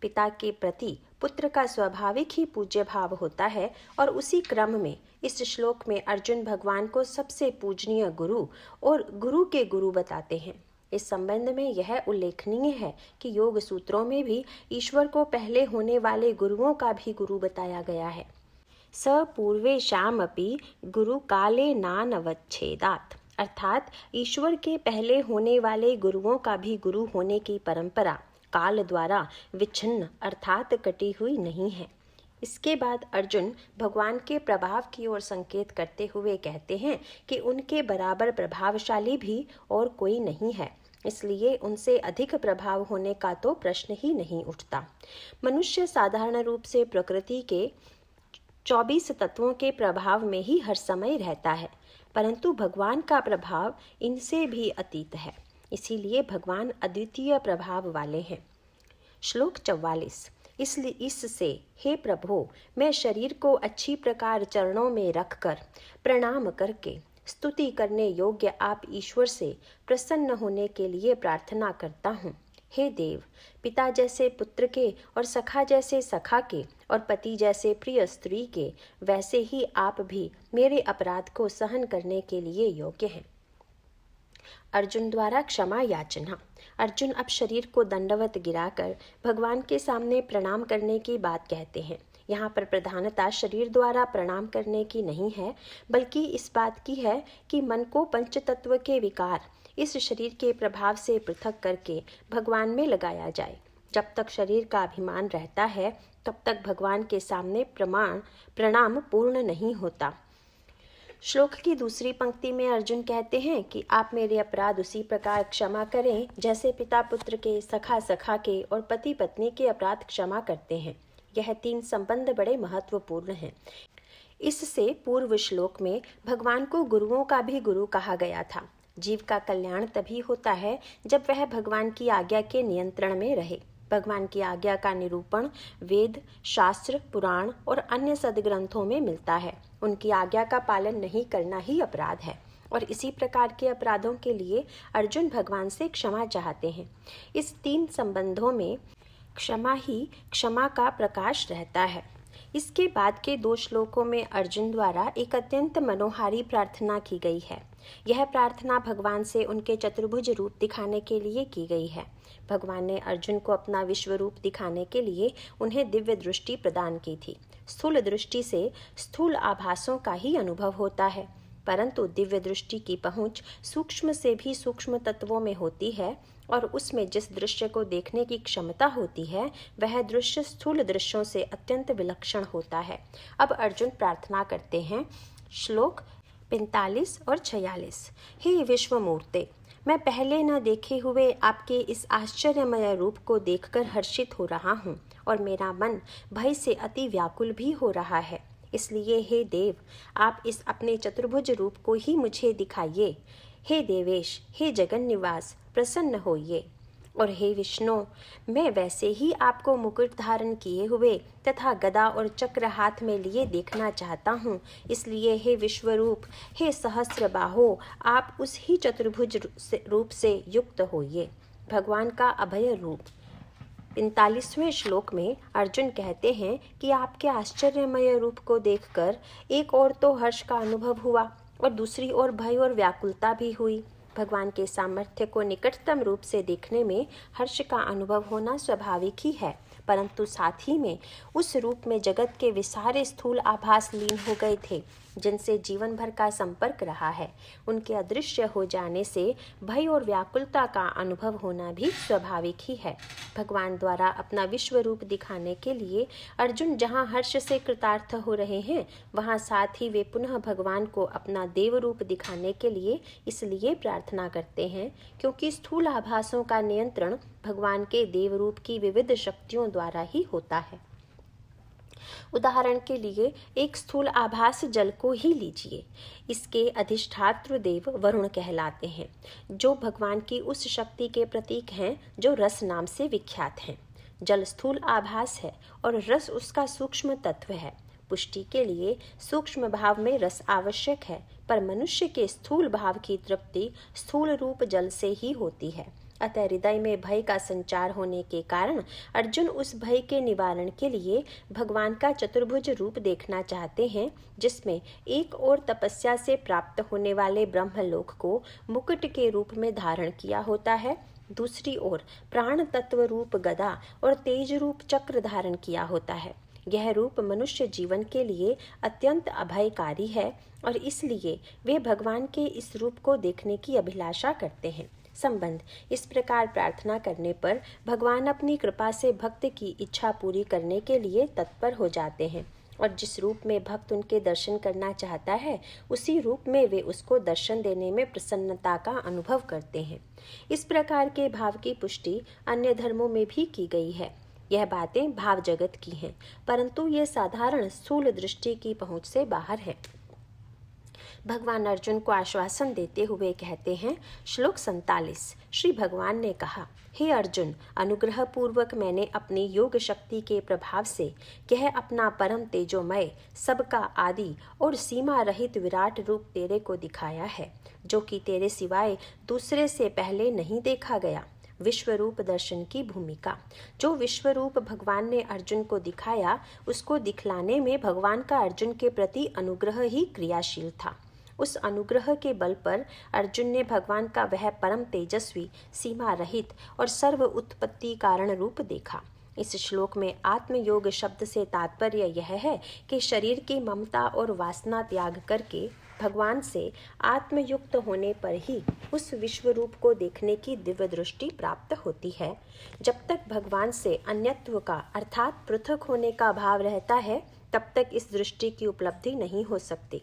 पिता के प्रति पुत्र का स्वाभाविक ही पूज्य भाव होता है और उसी क्रम में इस श्लोक में अर्जुन भगवान को सबसे पूजनीय गुरु और गुरु के गुरु बताते हैं। इस संबंध में यह उल्लेखनीय है कि योग सूत्रों में भी ईश्वर को पहले होने वाले गुरुओं का भी गुरु बताया गया है। स पूर्वेशामपि गुरु काले नानवच्छेदात्, अर्थात ईश्वर के पहले होने वाले गुरुओं का भी गुरु होने की परंपरा काल द्वारा विच्छिन्न अर्थात कटी हुई नहीं है। इसके बाद अर्जुन भगवान के प्रभाव की ओर संकेत करते हुए कहते हैं कि उनके बराबर प्रभावशाली भी और कोई नहीं है, इसलिए उनसे अधिक प्रभाव होने का तो प्रश्न ही नहीं उठता। मनुष्य साधारण रूप से प्रकृति के 24 तत्वों के प्रभाव में ही हर समय रहता है, परंतु भगवान का प्रभाव इनसे भी अतीत है, इसीलिए भगवान अद्वितीय प्रभाव वाले हैं। श्लोक 44। इससे हे प्रभु, मैं शरीर को अच्छी प्रकार चरणों में रखकर प्रणाम करके स्तुति करने योग्य आप ईश्वर से प्रसन्न होने के लिए प्रार्थना करता हूँ। हे देव, पिता जैसे पुत्र के और सखा जैसे सखा के और पति जैसे प्रिय स्त्री के, वैसे ही आप भी मेरे अपराध को सहन करने के लिए योग्य हैं। अर्जुन द्वारा क्षमा याचना। अर्जुन अब शरीर को दंडवत गिराकर भगवान के सामने प्रणाम करने की बात कहते हैं। यहाँ पर प्रधानता शरीर द्वारा प्रणाम करने की नहीं है, बल्कि इस बात की है कि मन को पंचतत्व के विकार इस शरीर के प्रभाव से पृथक करके भगवान में लगाया जाए। जब तक शरीर का अभिमान रहता है, तब तक भगवान के सामने प्रणाम पूर्ण नहीं होता। श्लोक की दूसरी पंक्ति में अर्जुन कहते हैं कि आप मेरे अपराध उसी प्रकार क्षमा करें जैसे पिता पुत्र के, सखा सखा के और पति पत्नी के अपराध क्षमा करते हैं। यह 3 संबंध बड़े महत्वपूर्ण हैं। इससे पूर्व श्लोक में भगवान को गुरुओं का भी गुरु कहा गया था। जीव का कल्याण तभी होता है जब वह भगवान की आज्ञा के नियंत्रण में रहे। भगवान की आज्ञा का निरूपण वेद, शास्त्र, पुराण और अन्य सद्ग्रंथों में मिलता है। उनकी आज्ञा का पालन नहीं करना ही अपराध है और इसी प्रकार के अपराधों के लिए अर्जुन भगवान से क्षमा चाहते हैं। इस 3 संबंधों में क्षमा ही क्षमा का प्रकाश रहता है। इसके बाद के 2 श्लोकों में अर्जुन द्वारा एक अत्यंत मनोहारी प्रार्थना की गई है। यह प्रार्थना भगवान से उनके चतुर्भुज रूप दिखाने के लिए की गई है। भगवान ने अर्जुन को अपना विश्व रूप दिखाने के लिए उन्हें दिव्य दृष्टि प्रदान की थी। स्थूल दृष्टि से स्थूल आभासों का ही अनुभव होता है, परंतु दिव्य दृष्टि की पहुंच सूक्ष्म से भी सूक्ष्म तत्वों में होती है और उसमें जिस दृश्य को देखने की क्षमता होती है वह दृश्य स्थूल दृश्यों से अत्यंत विलक्षण होता है। अब अर्जुन प्रार्थना करते हैं। श्लोक 45 और 46। हे विश्वमूर्ते, मैं पहले न देखे हुए आपके इस आश्चर्यमय रूप को देखकर हर्षित हो रहा हूँ और मेरा मन भय से अति व्याकुल भी हो रहा है। इसलिए हे देव, आप इस अपने चतुर्भुज रूप को ही मुझे दिखाइए। हे देवेश, हे जगन निवास, प्रसन्न होइए। और हे विष्णु, मैं वैसे ही आपको मुकुट धारण किए हुए तथा गदा और चक्र हाथ में लिए देखना चाहता हूँ। इसलिए हे विश्वरूप, हे सहस्र बाहो, आप उस ही चतुर्भुज रूप से युक्त होइए। भगवान का अभय रूप। 45वें श्लोक में अर्जुन कहते हैं कि आपके आश्चर्यमय रूप को देखकर एक ओर तो हर्ष का अनुभव हुआ और दूसरी ओर भय और व्याकुलता भी हुई। भगवान के सामर्थ्य को निकटतम रूप से देखने में हर्ष का अनुभव होना स्वाभाविक ही है, परंतु साथ ही में उस रूप में जगत के विसारे स्थूल आभास लीन हो गए थे जिनसे जीवन भर का संपर्क रहा है। उनके अदृश्य हो जाने से भय और व्याकुलता का अनुभव होना भी स्वाभाविक ही है। भगवान द्वारा अपना विश्व रूप दिखाने के लिए अर्जुन जहाँ हर्ष से कृतार्थ हो रहे हैं, वहाँ साथ ही वे पुनः भगवान को अपना देव रूप दिखाने के लिए इसलिए प्रार्थना करते हैं क्योंकि स्थूल आभासों का नियंत्रण भगवान के देव रूप की विविध शक्तियों द्वारा ही होता है। उदाहरण के लिए एक स्थूल आभास जल को ही लीजिए। इसके अधिष्ठात्र देव वरुण कहलाते हैं, जो भगवान की उस शक्ति के प्रतीक हैं जो रस नाम से विख्यात हैं। जल स्थूल आभास है और रस उसका सूक्ष्म तत्व है। पुष्टि के लिए सूक्ष्म भाव में रस आवश्यक है, पर मनुष्य के स्थूल भाव की तृप्ति स्थूल रूप जल से ही होती है। अतः हृदय में भय का संचार होने के कारण अर्जुन उस भय के निवारण के लिए भगवान का चतुर्भुज रूप देखना चाहते हैं, जिसमें एक ओर तपस्या से प्राप्त होने वाले ब्रह्मलोक को मुकुट के रूप में धारण किया होता है, दूसरी ओर प्राण तत्व रूप गदा और तेज रूप चक्र धारण किया होता है। यह रूप मनुष्य जीवन के लिए अत्यंत अभयकारी है और इसलिए वे भगवान के इस रूप को देखने की अभिलाषा करते हैं। संबंध। इस प्रकार प्रार्थना करने पर भगवान अपनी कृपा से भक्त की इच्छा पूरी करने के लिए तत्पर हो जाते हैं और जिस रूप में भक्त उनके दर्शन करना चाहता है उसी रूप में वे उसको दर्शन देने में प्रसन्नता का अनुभव करते हैं। इस प्रकार के भाव की पुष्टि अन्य धर्मों में भी की गई है। यह बातें भाव जगत की हैं, परंतु ये साधारण स्थूल दृष्टि की पहुंच से बाहर है। भगवान अर्जुन को आश्वासन देते हुए कहते हैं। श्लोक 47। श्री भगवान ने कहा, हे अर्जुन, अनुग्रह पूर्वक मैंने अपनी योग शक्ति के प्रभाव से यह अपना परम तेजोमय, सबका आदि और सीमा रहित विराट रूप तेरे को दिखाया है, जो कि तेरे सिवाय दूसरे से पहले नहीं देखा गया। विश्वरूप दर्शन की भूमिका। जो विश्वरूप भगवान ने अर्जुन को दिखाया, उसको दिखलाने में भगवान का अर्जुन के प्रति अनुग्रह ही क्रियाशील था। उस अनुग्रह के बल पर अर्जुन ने भगवान का वह परम तेजस्वी, सीमा रहित और सर्व उत्पत्ति कारण रूप देखा। इस श्लोक में आत्मयोग शब्द से तात्पर्य यह है कि शरीर की ममता और वासना त्याग करके भगवान से आत्मयुक्त होने पर ही उस विश्व रूप को देखने की दिव्य दृष्टि प्राप्त होती है। जब तक भगवान से अन्यत्व का अर्थात पृथक होने का भाव रहता है, तब तक इस दृष्टि की उपलब्धि नहीं हो सकती।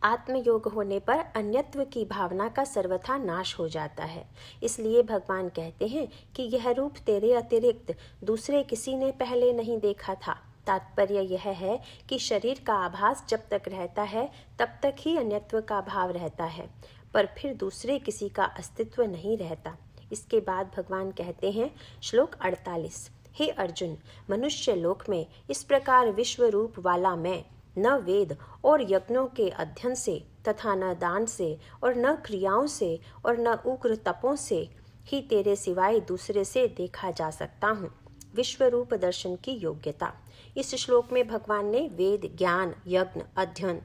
आत्मयोग होने पर अन्यत्व की भावना का सर्वथा नाश हो जाता है। इसलिए भगवान कहते हैं कि यह रूप तेरे अतिरिक्त दूसरे किसी ने पहले नहीं देखा था। तात्पर्य यह है कि शरीर का आभास जब तक रहता है तब तक ही अन्यत्व का भाव रहता है, पर फिर दूसरे किसी का अस्तित्व नहीं रहता। इसके बाद भगवान कहते हैं, श्लोक 48, हे अर्जुन, मनुष्य लोक में इस प्रकार विश्व रूप वाला मैं न वेद और यज्ञों के अध्ययन से तथा न दान से और न क्रियाओं से और न उग्र तपों से ही तेरे सिवाय दूसरे से देखा जा सकता हूँ। विश्व रूप दर्शन की योग्यता। इस श्लोक में भगवान ने वेद, ज्ञान, यज्ञ, अध्ययन,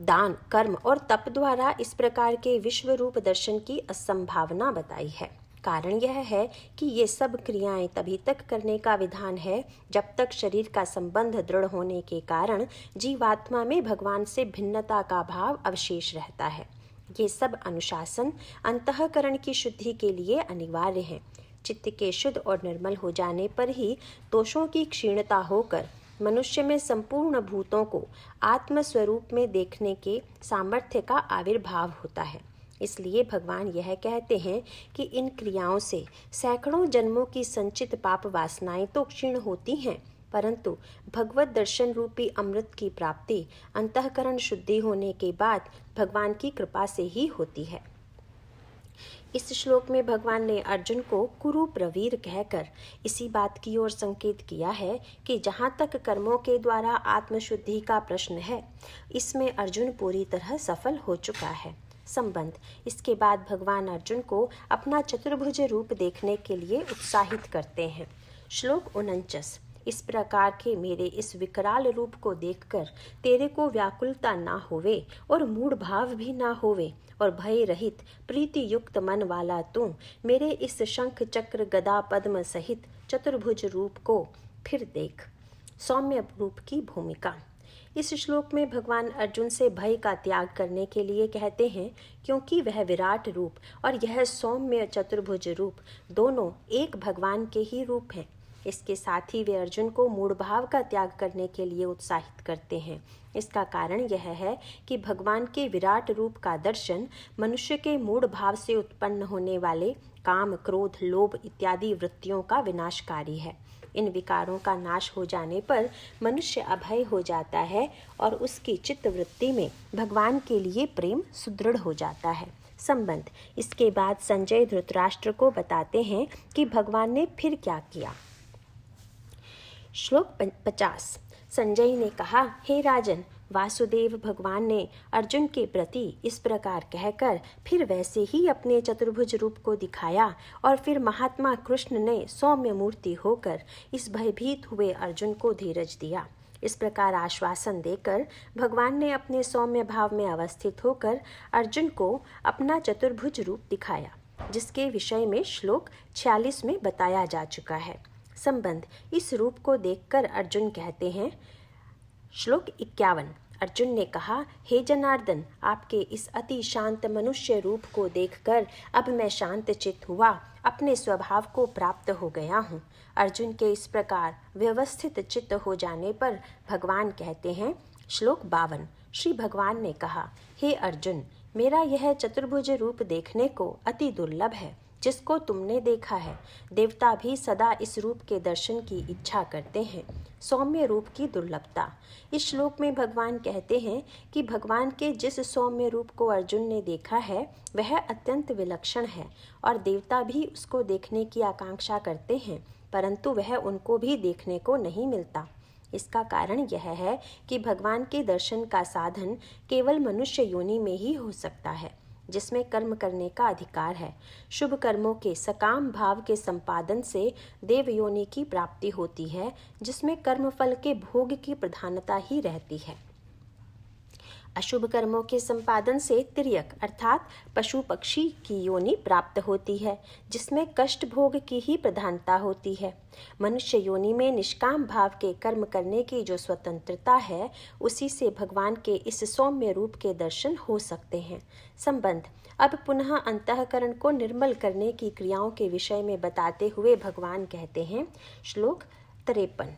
दान, कर्म और तप द्वारा इस प्रकार के विश्व रूप दर्शन की असंभावना बताई है। कारण यह है कि ये सब क्रियाएं तभी तक करने का विधान है जब तक शरीर का संबंध दृढ़ होने के कारण जीवात्मा में भगवान से भिन्नता का भाव अवशेष रहता है। ये सब अनुशासन अंतःकरण की शुद्धि के लिए अनिवार्य हैं। चित्त के शुद्ध और निर्मल हो जाने पर ही दोषों की क्षीणता होकर मनुष्य में संपूर्ण भूतों को आत्म स्वरूप में देखने के सामर्थ्य का आविर्भाव होता है। इसलिए भगवान यह कहते हैं कि इन क्रियाओं से सैकड़ों जन्मों की संचित पाप वासनाएं तो क्षीण होती हैं, परंतु भगवत दर्शन रूपी अमृत की प्राप्ति अंतःकरण शुद्धि होने के बाद भगवान की कृपा से ही होती है। इस श्लोक में भगवान ने अर्जुन को कुरु प्रवीर कहकर इसी बात की ओर संकेत किया है कि जहाँ तक कर्मों के द्वारा आत्मशुद्धि का प्रश्न है, इसमें अर्जुन पूरी तरह सफल हो चुका है। संबंध। इसके बाद भगवान अर्जुन को अपना चतुर्भुज रूप देखने के लिए उत्साहित करते हैं। श्लोक 49, इस प्रकार के मेरे इस विकराल रूप को देखकर तेरे को व्याकुलता ना होवे और मूढ़ भाव भी ना होवे और भय रहित प्रीति युक्त मन वाला तू मेरे इस शंख चक्र गदा पद्म सहित चतुर्भुज रूप को फिर देख। सौम्य रूप की भूमिका। इस श्लोक में भगवान अर्जुन से भय का त्याग करने के लिए कहते हैं, क्योंकि वह विराट रूप और यह सौम्य चतुर्भुज रूप दोनों एक भगवान के ही रूप हैं। इसके साथ ही वे अर्जुन को मूढ़ भाव का त्याग करने के लिए उत्साहित करते हैं। इसका कारण यह है कि भगवान के विराट रूप का दर्शन मनुष्य के मूढ़ भाव से उत्पन्न होने वाले काम, क्रोध, लोभ इत्यादि वृत्तियों का विनाशकारी है। इन विकारों का नाश हो जाने पर मनुष्य अभय हो जाता है और उसकी चित्त वृत्ति में भगवान के लिए प्रेम सुदृढ़ हो जाता है। संबंध। इसके बाद संजय धृतराष्ट्र को बताते हैं कि भगवान ने फिर क्या किया। श्लोक 50, संजय ने कहा, हे राजन, वासुदेव भगवान ने अर्जुन के प्रति इस प्रकार कहकर फिर वैसे ही अपने चतुर्भुज रूप को दिखाया और फिर महात्मा कृष्ण ने सौम्य मूर्ति होकर इस भयभीत हुए अर्जुन को धीरज दिया। इस प्रकार आश्वासन देकर भगवान ने अपने सौम्य भाव में अवस्थित होकर अर्जुन को अपना चतुर्भुज रूप दिखाया, जिसके विषय में श्लोक 46 में बताया जा चुका है। संबंध। इस रूप को देखकर अर्जुन कहते हैं। श्लोक 51, अर्जुन ने कहा, हे जनार्दन, आपके इस अति शांत मनुष्य रूप को देखकर अब मैं शांत चित्त हुआ अपने स्वभाव को प्राप्त हो गया हूँ। अर्जुन के इस प्रकार व्यवस्थित चित्त हो जाने पर भगवान कहते हैं। श्लोक 52, श्री भगवान ने कहा, हे अर्जुन, मेरा यह चतुर्भुज रूप देखने को अति दुर्लभ है, जिसको तुमने देखा है। देवता भी सदा इस रूप के दर्शन की इच्छा करते हैं। सौम्य रूप की दुर्लभता। इस श्लोक में भगवान कहते हैं कि भगवान के जिस सौम्य रूप को अर्जुन ने देखा है वह अत्यंत विलक्षण है और देवता भी उसको देखने की आकांक्षा करते हैं, परंतु वह उनको भी देखने को नहीं मिलता। इसका कारण यह है कि भगवान के दर्शन का साधन केवल मनुष्य योनि में ही हो सकता है, जिसमें कर्म करने का अधिकार है। शुभ कर्मों के सकाम भाव के संपादन से देव योनि की प्राप्ति होती है, जिसमें कर्म फल के भोग की प्रधानता ही रहती है। अशुभ कर्मों के संपादन से तिर्यक अर्थात पशु पक्षी की योनि प्राप्त होती है, जिसमें कष्ट भोग की ही प्रधानता होती है। मनुष्य योनि में निष्काम भाव के कर्म करने की जो स्वतंत्रता है, उसी से भगवान के इस सौम्य रूप के दर्शन हो सकते हैं। संबंध। अब पुनः अंतःकरण को निर्मल करने की क्रियाओं के विषय में बताते हुए भगवान कहते हैं। श्लोक 53,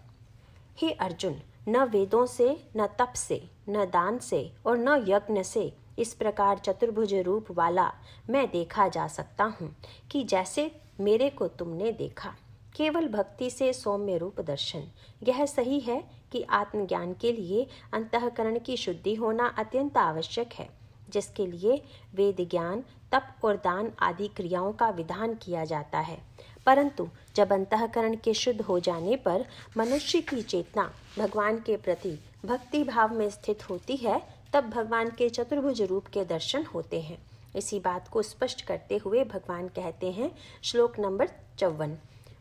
हे अर्जुन, न वेदों से, न तप से, न दान से और न यज्ञ से इस प्रकार चतुर्भुज रूप वाला मैं देखा जा सकता हूँ कि जैसे मेरे को तुमने देखा। केवल भक्ति से सौम्य रूप दर्शन। यह सही है कि आत्मज्ञान के लिए अंतःकरण की शुद्धि होना अत्यंत आवश्यक है। जिसके लिए वेद ज्ञान, तप और दान आदि क्रियाओं का विधान किया जाता है। परंतु जब अंतःकरण के शुद्ध हो जाने पर मनुष्य की चेतना भगवान के प्रति भक्ति भाव में स्थित होती है, तब भगवान के चतुर्भुज रूप के दर्शन होते हैं। इसी बात को स्पष्ट करते हुए भगवान कहते हैं, श्लोक नंबर 54,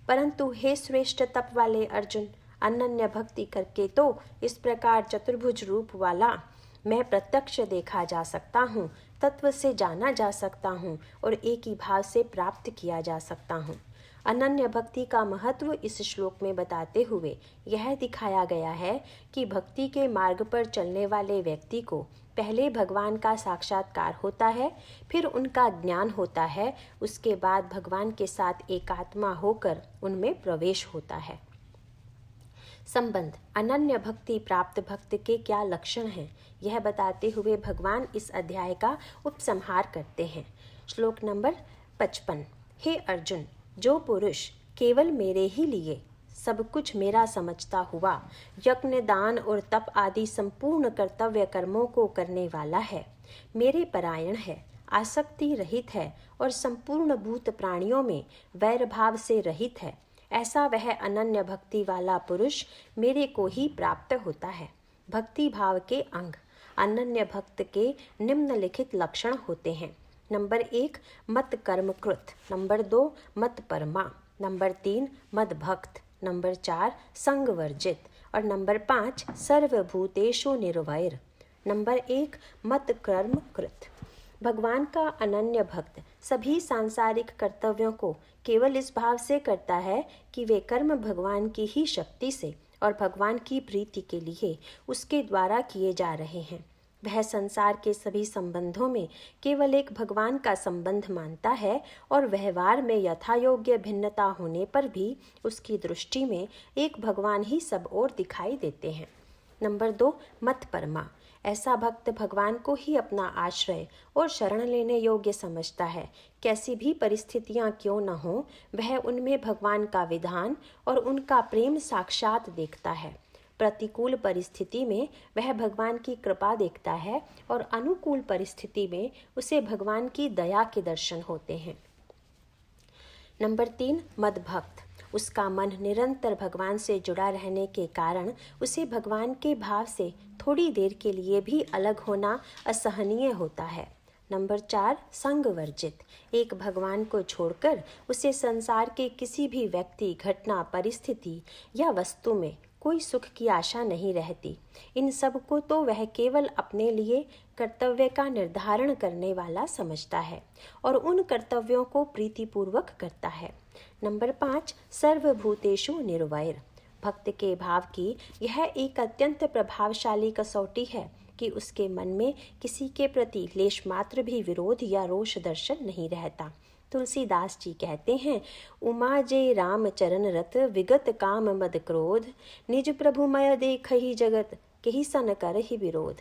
परंतु हे श्रेष्ठ तप वाले अर्जुन, अनन्य भक्ति करके तो इस प्रकार चतुर्भुज रूप वाला मैं प्रत्यक्ष देखा जा सकता हूँ, तत्व से जाना जा सकता हूँ और एक ही भाव से प्राप्त किया जा सकता हूँ। अनन्य भक्ति का महत्व इस श्लोक में बताते हुए यह दिखाया गया है कि भक्ति के मार्ग पर चलने वाले व्यक्ति को पहले भगवान का साक्षात्कार होता है, फिर उनका ज्ञान होता है, उसके बाद भगवान के साथ एकात्मा होकर उनमें प्रवेश होता है। संबंध अनन्य भक्ति प्राप्त भक्त के क्या लक्षण हैं, यह बताते हुए भगवान इस अध्याय का उपसंहार करते हैं। श्लोक नंबर 55, हे अर्जुन, जो पुरुष केवल मेरे ही लिए सब कुछ मेरा समझता हुआ यज्ञ, दान और तप आदि संपूर्ण कर्तव्य कर्मों को करने वाला है, मेरे परायण है, आसक्ति रहित है और संपूर्ण भूत प्राणियों में वैर भाव से रहित है, ऐसा वह अनन्य भक्ति वाला पुरुष मेरे को ही प्राप्त होता है। भक्ति भाव के अंग अनन्य भक्त के निम्नलिखित लक्षण होते हैं। नंबर 1 मत कर्म कृत, नंबर 2 मत परमा, नंबर 3 मद भक्त, नंबर 4 संग वर्जित और नंबर 5 सर्वभूतेषु निर्वैर। नंबर 1 मत कर्म कृत। भगवान का अनन्य भक्त सभी सांसारिक कर्तव्यों को केवल इस भाव से करता है कि वे कर्म भगवान की ही शक्ति से और भगवान की प्रीति के लिए उसके द्वारा किए जा रहे हैं। वह संसार के सभी संबंधों में केवल एक भगवान का संबंध मानता है और व्यवहार में यथायोग्य भिन्नता होने पर भी उसकी दृष्टि में एक भगवान ही सब ओर दिखाई देते हैं। नंबर 2 मत परमा। ऐसा भक्त भगवान को ही अपना आश्रय और शरण लेने योग्य समझता है। कैसी भी परिस्थितियां क्यों न हो, वह उनमें भगवान का विधान और उनका प्रेम साक्षात देखता है। प्रतिकूल परिस्थिति में वह भगवान की कृपा देखता है और अनुकूल परिस्थिति में उसे भगवान की दया के दर्शन होते हैं। नंबर 3 मदभक्त। उसका मन निरंतर भगवान से जुड़ा रहने के कारण उसे भगवान के भाव से थोड़ी देर के लिए भी अलग होना असहनीय होता है। नंबर 4 संग वर्जित। एक भगवान को छोड़कर उसे संसार के किसी भी व्यक्ति, घटना, परिस्थिति या वस्तु में कोई सुख की आशा नहीं रहती। इन सब को तो वह केवल अपने लिए कर्तव्य का निर्धारण करने वाला समझता है और उन कर्तव्यों को प्रीतिपूर्वक करता है। नंबर 5 सर्वभूतेषु निर्वैर। भक्त के भाव की यह एक अत्यंत प्रभावशाली कसौटी है कि उसके मन में किसी के प्रति लेश मात्र भी विरोध या रोष दर्शन नहीं रहता। तुलसीदास जी कहते हैं, उमा जे राम चरण रत, विगत काम मद क्रोध, निज प्रभुमय देख ही जगत, केहि सन कर ही विरोध।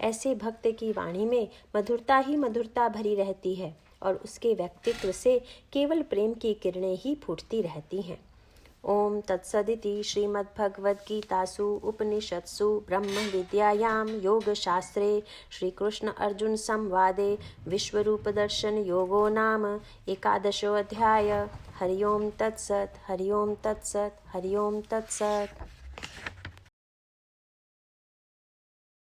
ऐसे भक्त की वाणी में मधुरता ही मधुरता भरी रहती है और उसके व्यक्तित्व से केवल प्रेम की किरणें ही फूटती रहती हैं। ओम तत्सदिति श्रीमद्भगवद्गीतासु उपनिषत्सु ब्रह्म विद्यायां योगशास्त्रे श्रीकृष्ण अर्जुन संवादे विश्वरूप दर्शन योगो नाम 11 अध्याय। हरि ओम तत्सत्, हरि ओम तत्सत्, हरि ओम तत्सत्।